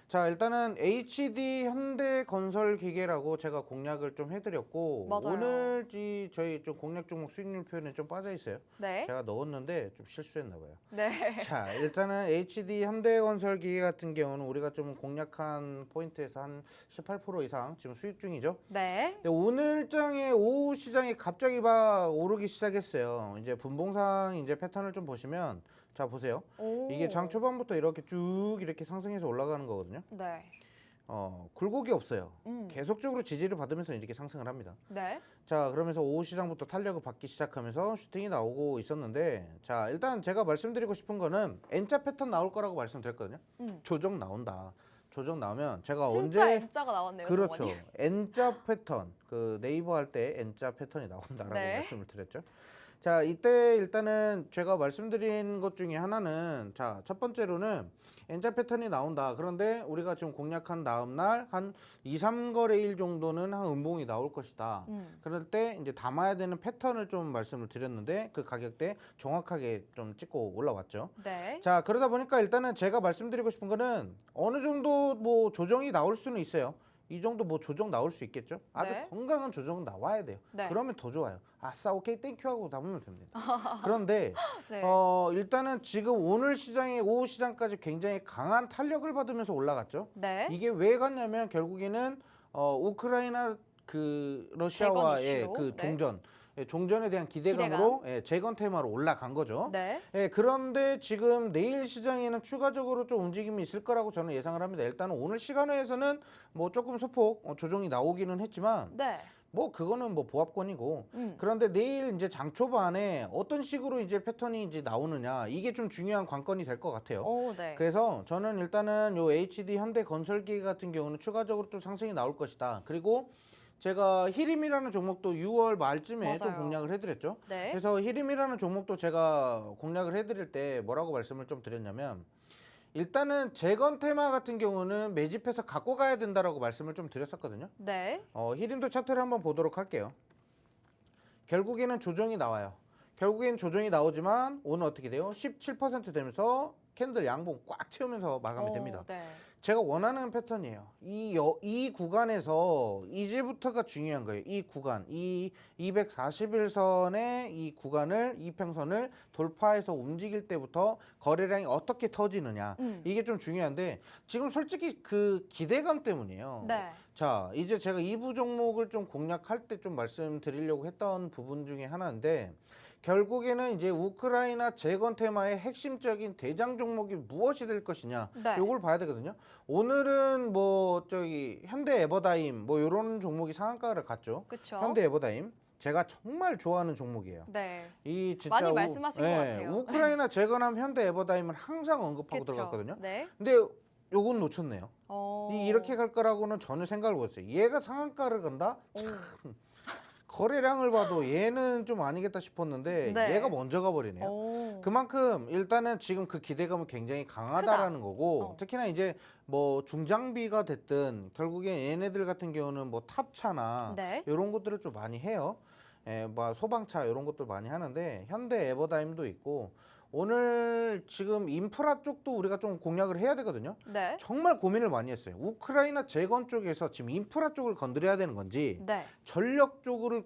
자, 일단은 HD 현대건설기계라고 제가 공략을 좀 해드렸고 맞아요. 오늘 저희 좀 공략 종목 수익률 표현에 좀 빠져 있어요. 네. 제가 넣었는데 좀 실수했나 봐요. 네. 자, 일단은 HD 현대건설기계 같은 경우는 우리가 좀 공략한 포인트에서 한 18% 이상 지금 수익 중이죠. 네. 근데 오늘장에 오후 시장에 갑자기 막 오르기 시작했어요. 이제 분봉상 이제 패턴을 좀 보시면 자 보세요. 오. 이게 장 초반부터 이렇게 쭉 이렇게 상승해서 올라가는 거거든요. 네. 굴곡이 없어요. 음. 계속적으로 지지를 받으면서 이렇게 상승을 합니다. 네. 자, 그러면서 오후 시장부터 탄력을 받기 시작하면서 슈팅이 나오고 있었는데 자, 일단 제가 말씀드리고 싶은 거는 N자 패턴 나올 거라고 말씀드렸거든요. 조정 나온다. 조정 나오면 제가 진짜 언제 N자가 나왔네요. 그렇죠. 정원이. N자 패턴 그 네이버 할 때 N자 패턴이 나온다라고 네. 말씀을 드렸죠. 자, 이때 일단은 제가 말씀드린 것 중에 하나는 자, 첫 번째로는 N자 패턴이 나온다. 그런데 우리가 지금 공략한 다음 날 한 2, 3거래일 정도는 한 음봉이 나올 것이다. 그럴 때 이제 담아야 되는 패턴을 좀 말씀을 드렸는데 그 가격대 정확하게 좀 찍고 올라왔죠. 네. 자, 그러다 보니까 일단은 제가 말씀드리고 싶은 거는 어느 정도 뭐 조정이 나올 수는 있어요. 이 정도 뭐 조정 나올 수 있겠죠. 아주 네. 건강한 조정은 나와야 돼요. 네. 그러면 더 좋아요. 아싸 오케이 땡큐 하고 담으면 됩니다. 그런데 네. 일단은 지금 오늘 시장에 오후 시장까지 굉장히 강한 탄력을 받으면서 올라갔죠. 네. 이게 왜 갔냐면 결국에는 우크라이나 그 러시아와의 재건 그 이슈로. 네. 종전, 종전에 대한 기대감으로 재건 테마로 올라간 거죠. 네. 그런데 지금 내일 시장에는 추가적으로 좀 움직임이 있을 거라고 저는 예상을 합니다. 일단은 오늘 시간외에서는 뭐 조금 소폭 조정이 나오기는 했지만 네. 뭐 그거는 뭐 보합권이고 그런데 내일 이제 장 초반에 어떤 식으로 이제 패턴이 이제 나오느냐 이게 좀 중요한 관건이 될 것 같아요. 오, 네. 그래서 저는 일단은 요 HD 현대건설기 같은 경우는 추가적으로 또 상승이 나올 것이다. 그리고 제가 히림이라는 종목도 6월 말쯤에 좀 맞아요. 공략을 해드렸죠. 네. 그래서 히림이라는 종목도 제가 공략을 해드릴 때 뭐라고 말씀을 좀 드렸냐면 일단은 재건 테마 같은 경우는 매집해서 갖고 가야 된다라고 말씀을 좀 드렸었거든요. 네. 히림도 차트를 한번 보도록 할게요. 결국에는 조정이 나와요. 결국엔 조정이 나오지만 오늘 어떻게 돼요? 17% 되면서 캔들 양봉 꽉 채우면서 마감이 됩니다. 네. 제가 원하는 패턴이에요. 이 구간에서 이제부터가 중요한 거예요. 이 구간, 이 241선의 이 구간을 이평선을 돌파해서 움직일 때부터 거래량이 어떻게 터지느냐 이게 좀 중요한데 지금 솔직히 그 기대감 때문이에요. 네. 자, 이제 제가 2부 종목을 좀 공략할 때 좀 말씀드리려고 했던 부분 중에 하나인데 결국에는 이제 우크라이나 재건 테마의 핵심적인 대장 종목이 무엇이 될 것이냐 네. 요걸 봐야 되거든요. 오늘은 뭐 저기 현대 에버다임 뭐 요런 종목이 상한가를 갔죠. 그렇죠. 현대 에버다임 제가 정말 좋아하는 종목이에요. 네. 이 진짜 많이 말씀하신 것 같아요. 우크라이나 재건하면 현대 에버다임을 항상 언급하고 그쵸. 들어갔거든요. 네. 근데 요건 놓쳤네요. 이렇게 갈 거라고는 전혀 생각을 못했어요. 얘가 상한가를 간다? 참 거래량을 봐도 얘는 좀 아니겠다 싶었는데 네. 얘가 먼저 가버리네요. 오. 그만큼 일단은 지금 그 기대감은 굉장히 강하다라는 거고 특히나 이제 뭐 중장비가 됐든 결국엔 얘네들 같은 경우는 뭐 탑차나 네. 이런 것들을 좀 많이 해요. 뭐 소방차 이런 것들 많이 하는데 현대 에버다임도 있고 오늘 지금 인프라 쪽도 우리가 좀 공략을 해야 되거든요. 네. 정말 고민을 많이 했어요. 우크라이나 재건 쪽에서 지금 인프라 쪽을 건드려야 되는 건지 네. 전력 쪽을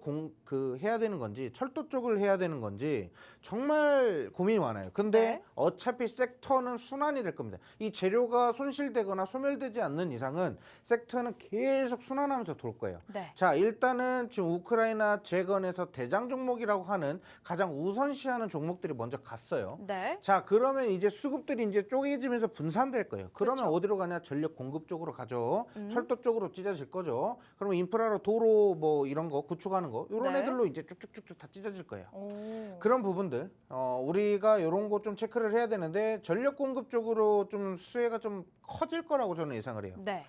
해야 되는 건지 철도 쪽을 해야 되는 건지 정말 고민이 많아요. 근데 네. 어차피 섹터는 순환이 될 겁니다. 이 재료가 손실되거나 소멸되지 않는 이상은 섹터는 계속 순환하면서 돌 거예요. 네. 자, 일단은 지금 우크라이나 재건에서 대장 종목이라고 하는 가장 우선시하는 종목들이 먼저 갔어요. 네. 자, 그러면 이제 수급들이 이제 쪼개지면서 분산될 거예요. 그러면 그쵸. 어디로 가냐? 전력 공급 쪽으로 가죠. 철도 쪽으로 찢어질 거죠. 그러면 인프라로 도로 뭐 이런 거 구축하는 거 이런 네. 애들로 이제 쭉쭉쭉쭉 다 찢어질 거예요. 오. 그런 부분들 우리가 이런 거 좀 체크를 해야 되는데 전력 공급 쪽으로 좀 수혜가 좀 커질 거라고 저는 예상을 해요. 네.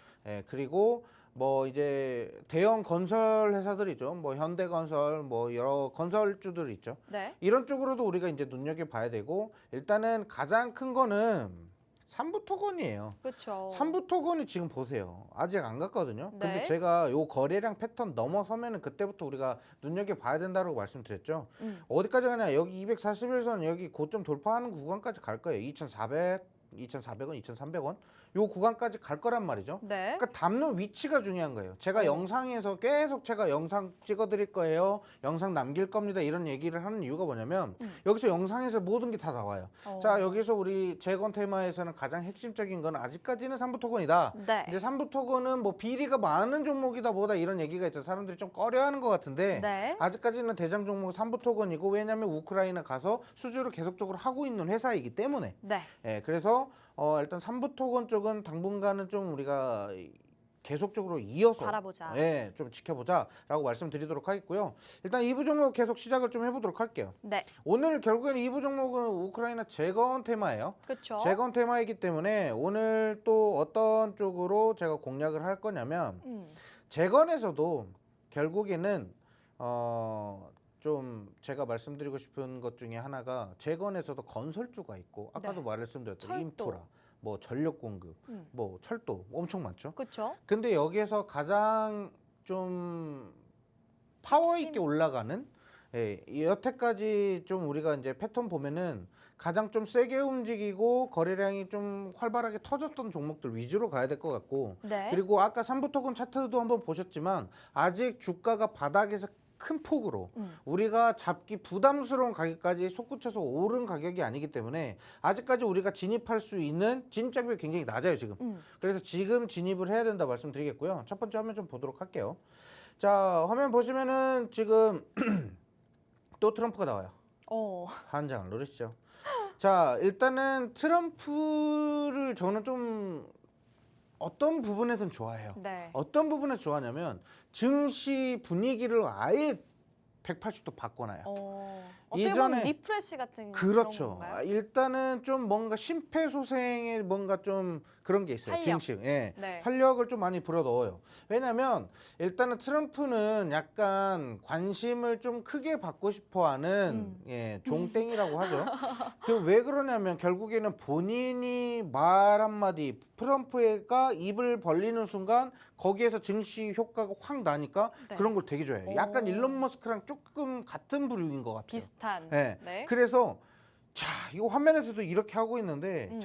그리고 뭐 이제 대형 건설 회사들이죠. 뭐 현대건설 뭐 여러 건설주들 있죠. 네. 이런 쪽으로도 우리가 이제 눈여겨 봐야 되고 일단은 가장 큰 거는 삼부토건이에요. 그렇죠. 삼부토건이 지금 보세요. 아직 안 갔거든요. 네. 근데 제가 요 거래량 패턴 넘어서면은 그때부터 우리가 눈여겨 봐야 된다고 말씀드렸죠. 어디까지 가냐? 여기 241선 여기 고점 돌파하는 구간까지 갈 거예요. 2,400, 2,400원, 2,300원. 요 구간까지 갈 거란 말이죠. 네. 그러니까 담는 위치가 중요한 거예요. 제가 영상에서 계속 제가 영상 찍어드릴 거예요. 영상 남길 겁니다. 이런 얘기를 하는 이유가 뭐냐면 여기서 영상에서 모든 게 다 나와요. 자, 여기서 우리 재건 테마에서는 가장 핵심적인 건 아직까지는 삼부토건이다. 네. 근데 삼부토건은 뭐 비리가 많은 종목이다 뭐다 이런 얘기가 있어서 사람들이 좀 꺼려하는 것 같은데 네. 아직까지는 대장 종목 삼부토건이고 왜냐하면 우크라이나 가서 수주를 계속적으로 하고 있는 회사이기 때문에 네. 그래서 일단 삼부토건 쪽은 당분간은 좀 우리가 계속적으로 이어서 바라보자. 좀 지켜보자라고 말씀드리도록 하겠고요. 일단 2부 종목 계속 시작을 좀 해보도록 할게요. 네. 오늘 결국에는 2부 종목은 우크라이나 재건 테마예요. 그렇죠. 재건 테마이기 때문에 오늘 또 어떤 쪽으로 제가 공략을 할 거냐면 재건에서도 결국에는 좀 제가 말씀드리고 싶은 것 중에 하나가 재건에서도 건설주가 있고 아까도 네. 말씀드렸던 철도. 인프라, 뭐 전력 공급, 뭐 철도 엄청 많죠. 그렇죠. 근데 여기에서 가장 좀 파워 있게 올라가는 여태까지 좀 우리가 이제 패턴 보면은 가장 좀 세게 움직이고 거래량이 좀 활발하게 터졌던 종목들 위주로 가야 될 것 같고 네. 그리고 아까 삼부토건 차트도 한번 보셨지만 아직 주가가 바닥에서 큰 폭으로 우리가 잡기 부담스러운 가격까지 솟구쳐서 오른 가격이 아니기 때문에 아직까지 우리가 진입할 수 있는 진입장벽이 굉장히 낮아요 지금. 그래서 지금 진입을 해야 된다 말씀드리겠고요. 첫 번째 화면 좀 보도록 할게요. 자, 화면 보시면은 지금 또 트럼프가 나와요. 환장을 노리시죠. 자, 일단은 트럼프를 저는 좀 어떤 부분에서는 좋아해요. 네. 어떤 부분에서 좋아하냐면 증시 분위기를 아예 180도 바꿔놔요. 어떻게 이전에- 보면 리프레시 같은 그런 그렇죠. 건가요? 일단은 좀 뭔가 심폐소생의 뭔가 좀 그런 게 있어요. 활력. 증시. 예. 네. 활력을 좀 많이 불어넣어요. 왜냐면 일단은 트럼프는 약간 관심을 좀 크게 받고 싶어하는 예, 종땡이라고 하죠. 그 왜 그러냐면 결국에는 본인이 말 한마디 트럼프가 입을 벌리는 순간 거기에서 증시 효과가 확 나니까 네. 그런 걸 되게 좋아해요. 약간 오. 일론 머스크랑 조금 같은 부류인 것 같아요. 비슷한. 네. 네. 그래서 자, 이거 화면에서도 이렇게 하고 있는데 음,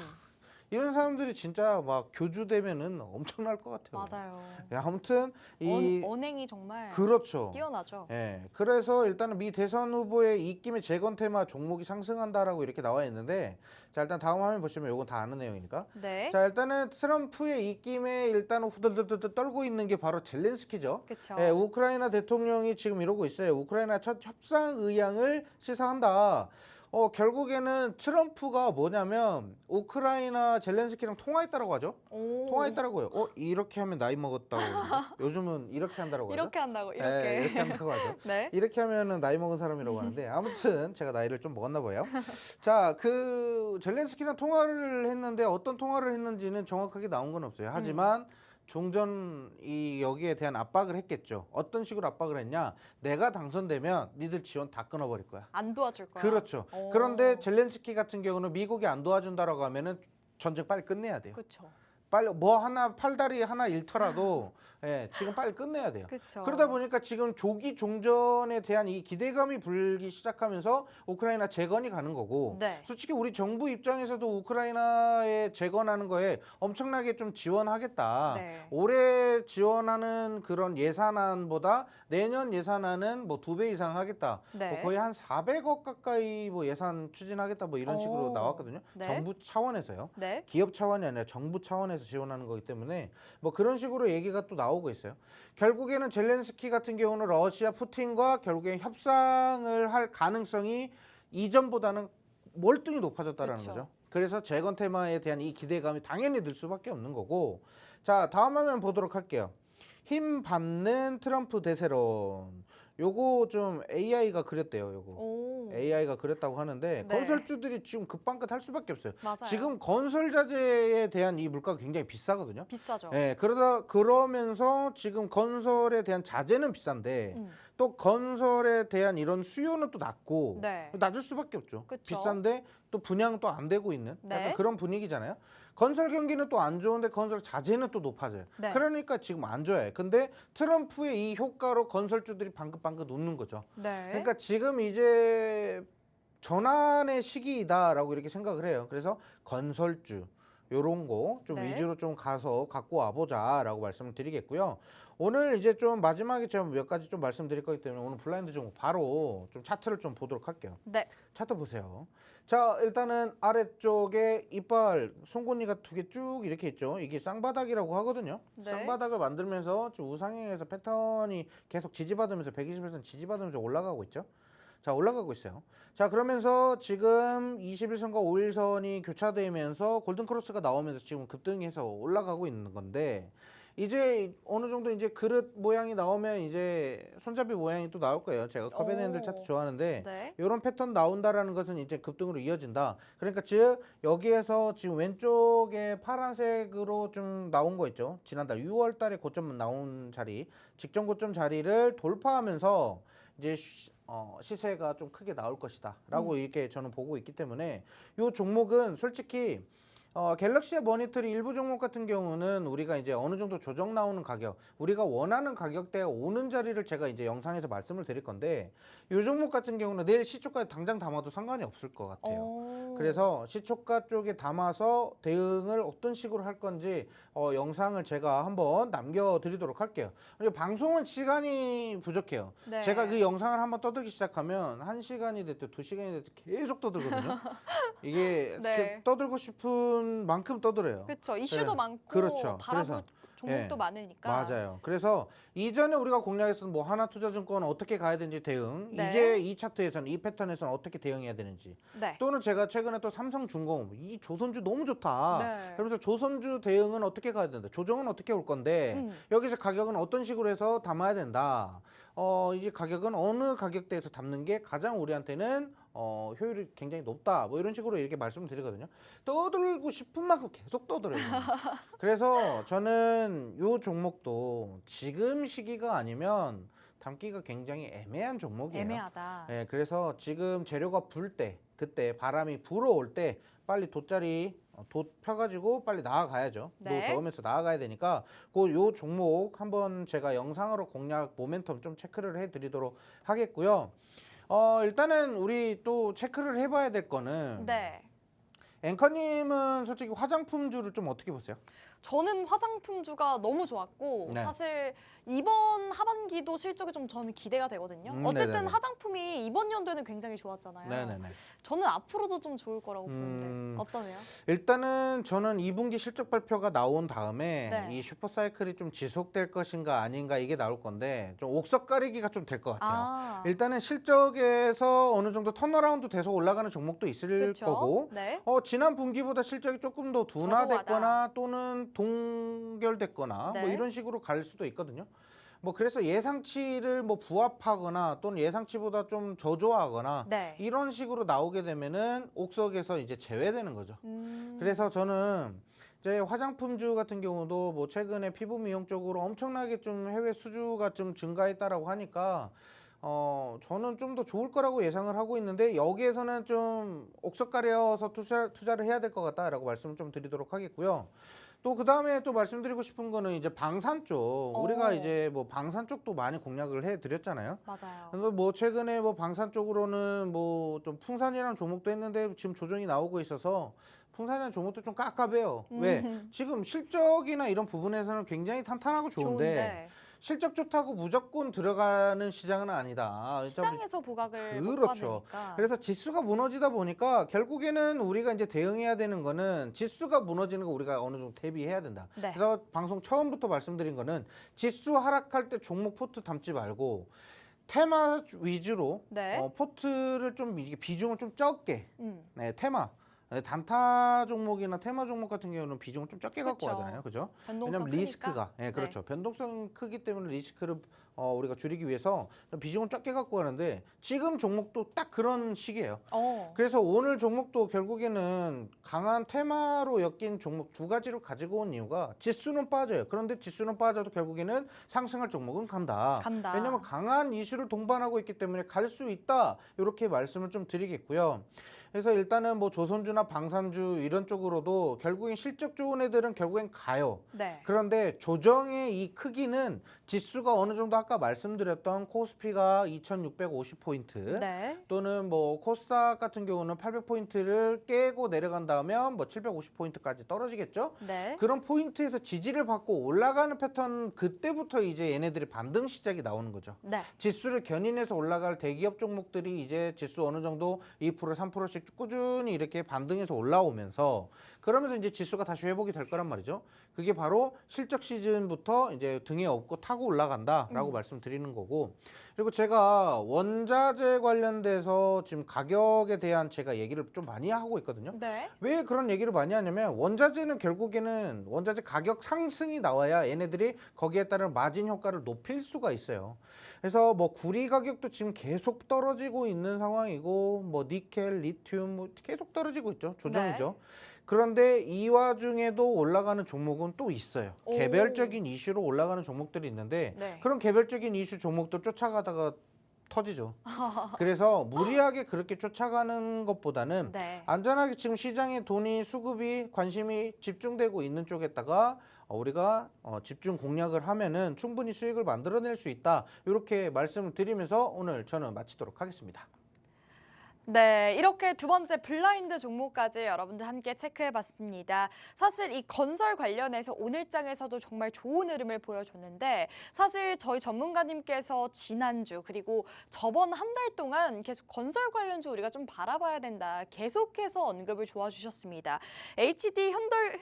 이런 사람들이 진짜 막 교주되면은 엄청날 것 같아요. 맞아요. 예, 아무튼 이 언행이 정말 그렇죠. 뛰어나죠. 예, 그래서 일단은 미 대선 후보의 입김의 재건 테마 종목이 상승한다라고 이렇게 나와 있는데, 자 일단 다음 화면 보시면 이건 다 아는 내용이니까. 네. 자 일단은 트럼프의 입김에 일단은 후들들들 떨고 있는 게 바로 젤렌스키죠. 그렇죠. 예, 우크라이나 대통령이 지금 이러고 있어요. 우크라이나 첫 협상 의향을 시사한다. 결국에는 트럼프가 뭐냐면 우크라이나 젤렌스키랑 통화했다라고 하죠. 통화했다라고요. 이렇게 하면 나이 먹었다고. 요즘은 이렇게 한다라고 하죠. 이렇게 한다고 이렇게. 네, 이렇게 한다고 하죠. 네. 이렇게 하면은 나이 먹은 사람이라고 하는데 아무튼 제가 나이를 좀 먹었나 봐요. 자, 그 젤렌스키랑 통화를 했는데 어떤 통화를 했는지는 정확하게 나온 건 없어요. 하지만 종전 여기에 대한 압박을 했겠죠. 어떤 식으로 압박을 했냐? 내가 당선되면 니들 지원 다 끊어버릴 거야. 안 도와줄 거야. 그렇죠. 오. 그런데 젤렌스키 같은 경우는 미국이 안 도와준다라고 하면은 전쟁 빨리 끝내야 돼요. 그렇죠. 빨리 뭐 하나 팔다리 하나 잃더라도 예, 지금 빨리 끝내야 돼요. 그렇죠. 그러다 보니까 지금 조기 종전에 대한 이 기대감이 불기 시작하면서 우크라이나 재건이 가는 거고, 네. 솔직히 우리 정부 입장에서도 우크라이나에 재건하는 거에 엄청나게 좀 지원하겠다. 네. 올해 지원하는 그런 예산안보다 내년 예산안은 뭐 2배 이상 하겠다. 네. 뭐 거의 한 400억 가까이 뭐 예산 추진하겠다 뭐 이런 식으로 오. 나왔거든요. 네. 정부 차원에서요. 네. 기업 차원이 아니라 정부 차원에서 지원하는 거기 때문에 뭐 그런 식으로 얘기가 또 나오고 있어요. 결국에는 젤렌스키 같은 경우는 러시아 푸틴과 결국엔 협상을 할 가능성이 이전보다는 월등히 높아졌다라는 그쵸. 거죠. 그래서 재건 테마에 대한 이 기대감이 당연히 늘 수밖에 없는 거고. 자, 다음 화면 보도록 할게요. 힘 받는 트럼프 대세론. 요거 좀 AI가 그렸대요. 요거. 오. AI가 그렸다고 하는데 네. 건설주들이 지금 급반긋 할 수밖에 없어요. 맞아요. 지금 건설 자재에 대한 이 물가가 굉장히 비싸거든요. 비싸죠. 예, 그러면서 지금 건설에 대한 자재는 비싼데 또 건설에 대한 이런 수요는 또 낮고 네. 낮을 수밖에 없죠. 그쵸. 비싼데 또 분양 또 안 되고 있는 약간 네. 그런 분위기잖아요. 건설 경기는 또 안 좋은데 건설 자재는 또 높아져요. 네. 그러니까 지금 안 좋아요. 근데 트럼프의 이 효과로 건설주들이 방긋방긋 웃는 거죠. 네. 그러니까 지금 이제 전환의 시기이다라고 이렇게 생각을 해요. 그래서 건설주 요런 거 좀 네. 위주로 좀 가서 갖고 와보자라고 말씀을 드리겠고요. 오늘 이제 좀 마지막에 제가 몇 가지 좀 말씀드릴 거기 때문에 오늘 블라인드 종목 바로 좀 차트를 좀 보도록 할게요. 네. 차트 보세요. 자, 일단은 아래쪽에 이빨 송곳니가 2개 쭉 이렇게 있죠. 이게 쌍바닥이라고 하거든요. 네. 쌍바닥을 만들면서 좀 우상향에서 패턴이 계속 지지받으면서 120일선 지지받으면서 올라가고 있죠. 자, 올라가고 있어요. 자, 그러면서 지금 21선과 5일선이 교차되면서 골든크로스가 나오면서 지금 급등해서 올라가고 있는 건데, 이제 어느 정도 이제 그릇 모양이 나오면 이제 손잡이 모양이 또 나올 거예요. 제가 커벤핸들 오. 차트 좋아하는데 네. 이런 패턴 나온다라는 것은 이제 급등으로 이어진다. 그러니까 즉 여기에서 지금 왼쪽에 파란색으로 좀 나온 거 있죠. 지난달 6월 달에 고점 나온 자리, 직전 고점 자리를 돌파하면서 이제 시세가 좀 크게 나올 것이다라고 이렇게 저는 보고 있기 때문에 이 종목은 솔직히 갤럭시의 머니터리 일부 종목 같은 경우는 우리가 이제 어느 정도 조정 나오는 가격, 우리가 원하는 가격대가 오는 자리를 제가 이제 영상에서 말씀을 드릴 건데, 이 종목 같은 경우는 내일 시초가에 당장 담아도 상관이 없을 것 같아요. 오. 그래서 시초가 쪽에 담아서 대응을 어떤 식으로 할 건지 영상을 제가 한번 남겨드리도록 할게요. 그리고 방송은 시간이 부족해요. 네. 제가 그 영상을 한번 떠들기 시작하면 1시간이 됐든 2시간이 됐든 계속 떠들거든요. 이게 네. 떠들고 싶은 만큼 떠들어요. 그렇죠. 이슈도 네. 많고 그렇죠. 바라볼 그래서 종목도 예, 많으니까. 맞아요. 그래서 이전에 우리가 공략했던 뭐 하나투자증권 어떻게 가야 되는지 대응, 네. 이제 이 차트에서는 이 패턴에서는 어떻게 대응해야 되는지, 네. 또는 제가 최근에 또 삼성중공업 이 조선주 너무 좋다. 네. 그러면서 조선주 대응은 어떻게 가야 된다. 조정은 어떻게 올 건데 여기서 가격은 어떤 식으로 해서 담아야 된다. 이제 가격은 어느 가격대에서 담는 게 가장 우리한테는 효율이 굉장히 높다. 뭐 이런 식으로 이렇게 말씀을 드리거든요. 떠들고 싶은 만큼 계속 떠들어요. 그래서 저는 요 종목도 지금 시기가 아니면 담기가 굉장히 애매한 종목이에요. 애매하다. 예, 그래서 지금 재료가 불 때, 그때 바람이 불어올 때 빨리 돗자리 돛 펴가지고 빨리 나아가야죠. 네. 노 저으면서 나아가야 되니까 요 종목 한번 제가 영상으로 공략 모멘텀 좀 체크를 해드리도록 하겠고요. 일단은 우리 또 체크를 해봐야 될 거는 네. 앵커님은 솔직히 화장품주를 좀 어떻게 보세요? 저는 화장품주가 너무 좋았고 네. 사실 이번 하반기도 실적이 좀 저는 기대가 되거든요. 어쨌든 네네네. 화장품이 이번 연도에는 굉장히 좋았잖아요. 네네네. 저는 앞으로도 좀 좋을 거라고 보는데 어떠세요? 일단은 저는 2분기 실적 발표가 나온 다음에 네. 이 슈퍼사이클이 좀 지속될 것인가 아닌가 이게 나올 건데 좀 옥석 가리기가 좀 될 것 같아요. 아, 일단은 실적에서 어느 정도 턴어라운드 돼서 올라가는 종목도 있을 그렇죠. 거고 네. 지난 분기보다 실적이 조금 더 둔화됐거나 또는 동결됐거나 네. 뭐 이런 식으로 갈 수도 있거든요. 뭐 그래서 예상치를 뭐 부합하거나 또는 예상치보다 좀 저조하거나 네. 이런 식으로 나오게 되면은 옥석에서 이제 제외되는 거죠. 음, 그래서 저는 이제 화장품주 같은 경우도 뭐 최근에 피부 미용 쪽으로 엄청나게 좀 해외 수주가 좀 증가했다라고 하니까 저는 좀 더 좋을 거라고 예상을 하고 있는데 여기에서는 좀 옥석 가려서 투자를 해야 될 것 같다라고 말씀을 좀 드리도록 하겠고요. 또 그 다음에 또 말씀드리고 싶은 거는 이제 방산 쪽 우리가 이제 뭐 방산 쪽도 많이 공략을 해드렸잖아요. 맞아요. 그래서 뭐 최근에 뭐 방산 쪽으로는 뭐 좀 풍산이라는 종목도 했는데 지금 조정이 나오고 있어서 풍산이라는 종목도 좀 깝깝해요. 왜? 지금 실적이나 이런 부분에서는 굉장히 탄탄하고 좋은데 실적 좋다고 무조건 들어가는 시장은 아니다. 시장에서 부각을 못 그렇죠. 받으니까. 그래서 지수가 무너지다 보니까 결국에는 우리가 이제 대응해야 되는 거는 지수가 무너지는 거 우리가 어느 정도 대비해야 된다. 네. 그래서 방송 처음부터 말씀드린 거는 지수 하락할 때 종목 포트 담지 말고 테마 위주로 네. 포트를 좀 이게 비중을 좀 적게 네, 테마 단타 종목이나 테마 종목 같은 경우는 비중을 좀 적게 갖고 그쵸. 가잖아요. 그죠? 변동성 왜냐면 크니까. 리스크가 그렇죠. 변동성 크기 때문에 리스크를 우리가 줄이기 위해서 비중을 적게 갖고 가는데 지금 종목도 딱 그런 시기예요. 그래서 오늘 종목도 결국에는 강한 테마로 엮인 종목 두 가지로 가지고 온 이유가 지수는 빠져요. 그런데 지수는 빠져도 결국에는 상승할 종목은 간다. 왜냐면 강한 이슈를 동반하고 있기 때문에 갈 수 있다. 이렇게 말씀을 좀 드리겠고요. 그래서 일단은 뭐 조선주나 방산주 이런 쪽으로도 결국엔 실적 좋은 애들은 결국엔 가요. 네. 그런데 조정의 이 크기는 지수가 어느 정도 아까 말씀드렸던 코스피가 2650포인트 네. 또는 뭐 코스닥 같은 경우는 800포인트를 깨고 내려간다면 뭐 750포인트까지 떨어지겠죠. 네. 그런 포인트에서 지지를 받고 올라가는 패턴 그때부터 이제 얘네들이 반등 시작이 나오는 거죠. 네. 지수를 견인해서 올라갈 대기업 종목들이 이제 지수 어느 정도 2% 3%씩 꾸준히 이렇게 반등해서 올라오면서 그러면서 이제 지수가 다시 회복이 될 거란 말이죠. 그게 바로 실적 시즌부터 이제 등에 업고 타고 올라간다라고 말씀드리는 거고. 그리고 제가 원자재 관련돼서 지금 가격에 대한 제가 얘기를 좀 많이 하고 있거든요. 네. 왜 그런 얘기를 많이 하냐면 원자재는 결국에는 원자재 가격 상승이 나와야 얘네들이 거기에 따른 마진 효과를 높일 수가 있어요. 그래서 뭐 구리 가격도 지금 계속 떨어지고 있는 상황이고 뭐 니켈, 리튬 뭐 계속 떨어지고 있죠. 조정이죠. 그런데 이 와중에도 올라가는 종목은 또 있어요. 개별적인 이슈로 올라가는 종목들이 있는데 그런 개별적인 이슈 종목도 쫓아가다가 터지죠. 그래서 무리하게 그렇게 쫓아가는 것보다는 안전하게 지금 시장에 돈이 수급이 관심이 집중되고 있는 쪽에다가 우리가 집중 공략을 하면은 충분히 수익을 만들어낼 수 있다. 이렇게 말씀을 드리면서 오늘 저는 마치도록 하겠습니다. 네, 이렇게 두 번째 블라인드 종목까지 여러분들 함께 체크해봤습니다. 사실 이 건설 관련해서 오늘장에서도 정말 좋은 흐름을 보여줬는데 사실 저희 전문가님께서 지난주 그리고 저번 한 달 동안 계속 건설 관련주 우리가 좀 바라봐야 된다. 계속해서 언급을 좋아주셨습니다. HD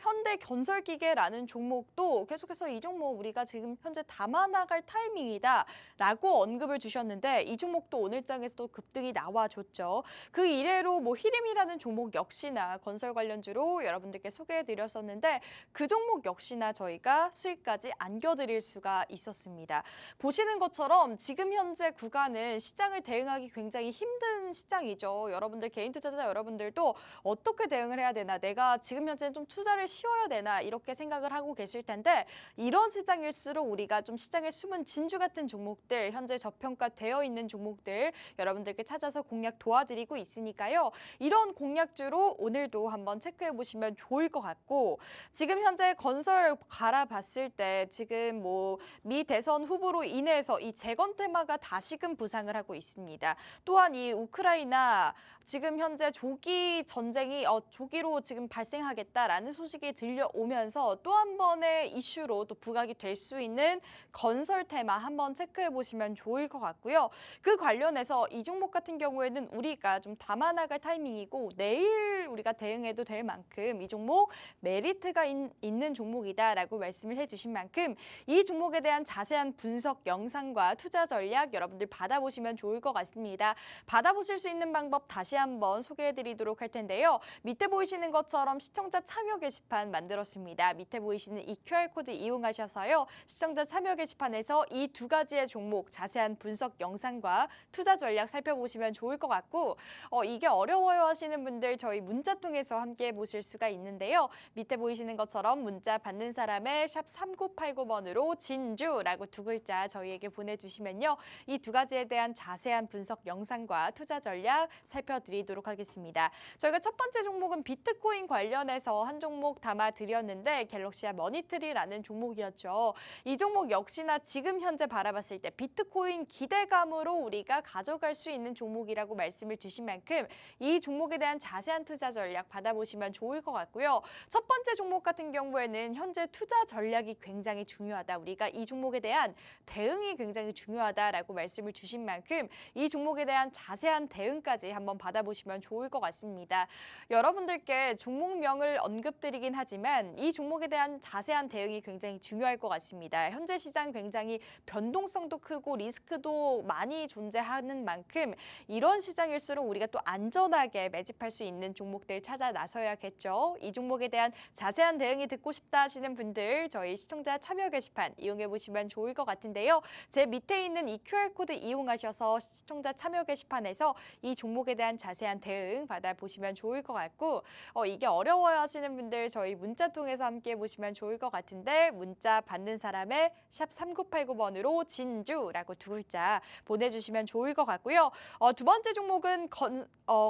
현대건설기계라는 종목도 계속해서 이 종목 우리가 지금 현재 담아나갈 타이밍이다라고 언급을 주셨는데 이 종목도 오늘장에서도 급등이 나와줬죠. 그 이래로 뭐 히림이라는 종목 역시나 건설 관련주로 여러분들께 소개해드렸었는데 그 종목 역시나 저희가 수익까지 안겨드릴 수가 있었습니다. 보시는 것처럼 지금 현재 구간은 시장을 대응하기 굉장히 힘든 시장이죠. 여러분들 개인 투자자 여러분들도 어떻게 대응을 해야 되나, 내가 지금 현재 좀 투자를 쉬어야 되나 이렇게 생각을 하고 계실 텐데 이런 시장일수록 우리가 좀 시장에 숨은 진주 같은 종목들, 현재 저평가되어 있는 종목들 여러분들께 찾아서 공략 도와드리고 있으니까요. 이런 공략주로 오늘도 한번 체크해 보시면 좋을 것 같고 지금 현재 건설 갈아봤을 때 지금 뭐 미 대선 후보로 인해서 이 재건 테마가 다시금 부상을 하고 있습니다. 또한 이 우크라이나 지금 현재 조기 전쟁이 조기로 지금 발생하겠다라는 소식이 들려오면서 또 한 번의 이슈로 또 부각이 될 수 있는 건설 테마 한번 체크해 보시면 좋을 것 같고요. 그 관련해서 이 종목 같은 경우에는 우리가 좀 담아나갈 타이밍이고 내일 우리가 대응해도 될 만큼 이 종목 메리트가 있는 종목이다라고 말씀을 해주신 만큼 이 종목에 대한 자세한 분석 영상과 투자 전략 여러분들 받아보시면 좋을 것 같습니다. 받아보실 수 있는 방법 다시 한번 소개해드리도록 할 텐데요. 밑에 보이시는 것처럼 시청자 참여 게시판 만들었습니다. 밑에 보이시는 이 QR코드 이용하셔서요. 시청자 참여 게시판에서 이 두 가지의 종목 자세한 분석 영상과 투자 전략 살펴보시면 좋을 것 같고 이게 어려워요 하시는 분들 저희 문자 통해서 함께 보실 수가 있는데요. 밑에 보이시는 것처럼 문자 받는 사람의 샵 3989번으로 진주라고 두 글자 저희에게 보내주시면요. 이 두 가지에 대한 자세한 분석 영상과 투자 전략 살펴드리도록 하겠습니다. 저희가 첫 번째 종목은 비트코인 관련해서 한 종목 담아드렸는데 갤럭시아 머니트리라는 종목이었죠. 이 종목 역시나 지금 현재 바라봤을 때 비트코인 기대감으로 우리가 가져갈 수 있는 종목이라고 말씀을 주신 만큼 이 종목에 대한 자세한 투자 전략 받아보시면 좋을 것 같고요. 첫 번째 종목 같은 경우에는 현재 투자 전략이 굉장히 중요하다. 우리가 이 종목에 대한 대응이 굉장히 중요하다라고 말씀을 주신 만큼 이 종목에 대한 자세한 대응까지 한번 받아보시면 좋을 것 같습니다. 여러분들께 종목명을 언급드리긴 하지만 이 종목에 대한 자세한 대응이 굉장히 중요할 것 같습니다. 현재 시장 굉장히 변동성도 크고 리스크도 많이 존재하는 만큼 이런 시장일수록 우리가 또 안전하게 매집할 수 있는 종목들 찾아 나서야겠죠. 이 종목에 대한 자세한 대응이 듣고 싶다 하시는 분들 저희 시청자 참여 게시판 이용해 보시면 좋을 것 같은데요. 제 밑에 있는 이 QR코드 이용하셔서 시청자 참여 게시판에서 이 종목에 대한 자세한 대응 받아보시면 좋을 것 같고 이게 어려워요 하시는 분들 저희 문자 통해서 함께 보시면 좋을 것 같은데 문자 받는 사람의 샵 3989번으로 진주라고 두 글자 보내주시면 좋을 것 같고요. 두 번째 종목은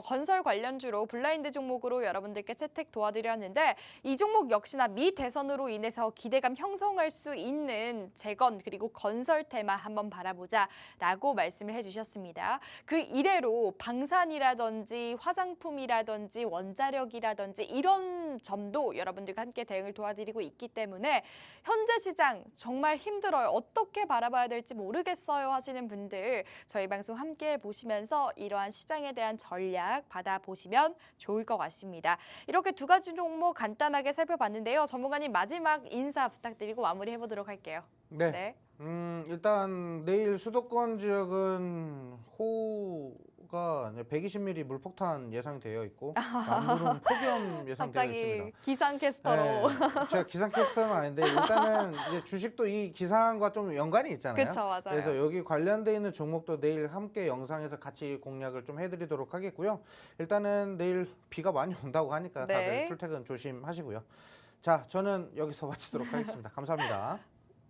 건설 관련주로 블라인드 종목으로 여러분들께 채택 도와드렸는데 이 종목 역시나 미 대선으로 인해서 기대감 형성할 수 있는 재건 그리고 건설 테마 한번 바라보자라고 말씀을 해주셨습니다. 그 이래로 방산이라든지 화장품이라든지 원자력이라든지 이런 점도 여러분들과 함께 대응을 도와드리고 있기 때문에 현재 시장 정말 힘들어요. 어떻게 바라봐야 될지 모르겠어요 하시는 분들 저희 방송 함께 보시면서 이러한 시장에 대한 전략 받아보시면 좋을 것 같습니다. 이렇게 두 가지 종목 간단하게 살펴봤는데요. 전문가님 마지막 인사 부탁드리고 마무리해보도록 할게요. 네. 일단 내일 수도권 지역은 호우가 120mm 물폭탄 예상이 되어 있고 남부는 폭염 예상되어 갑자기 있습니다. 기상캐스터로. 네, 제가 기상캐스터는 아닌데 일단은 이제 주식도 이 기상과 좀 연관이 있잖아요. 그렇죠, 맞아요. 그래서 여기 관련돼 있는 종목도 내일 함께 영상에서 같이 공략을 좀 해드리도록 하겠고요. 일단은 내일 비가 많이 온다고 하니까 다들 네. 출퇴근 조심하시고요. 자, 저는 여기서 마치도록 하겠습니다. 감사합니다.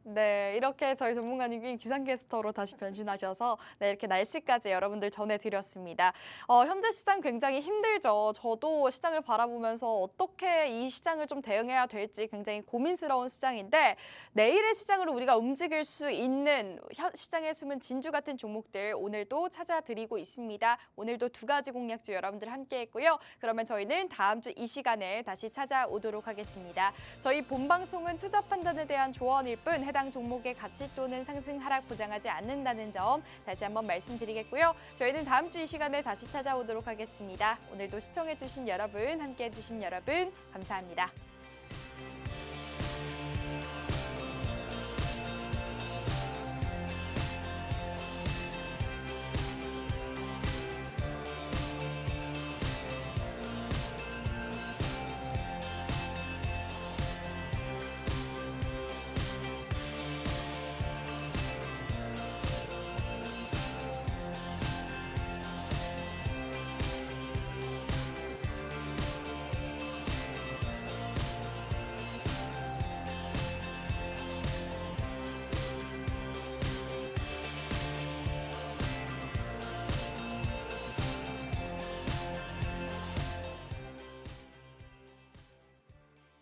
네, 이렇게 저희 전문가님이 기상캐스터로 다시 변신하셔서 네, 이렇게 날씨까지 여러분들 전해드렸습니다. 현재 시장 굉장히 힘들죠. 저도 시장을 바라보면서 어떻게 이 시장을 좀 대응해야 될지 굉장히 고민스러운 시장인데 내일의 시장으로 우리가 움직일 수 있는 시장에 숨은 진주 같은 종목들 오늘도 찾아드리고 있습니다. 오늘도 두 가지 공략주 여러분들 함께했고요. 그러면 저희는 다음 주 이 시간에 다시 찾아오도록 하겠습니다. 저희 본방송은 투자 판단에 대한 조언일 뿐 해당 종목의 가치 또는 상승 하락 보장하지 않는다는 점 다시 한번 말씀드리겠고요. 저희는 다음 주 이 시간에 다시 찾아오도록 하겠습니다. 오늘도 시청해주신 여러분, 함께해주신 여러분 감사합니다.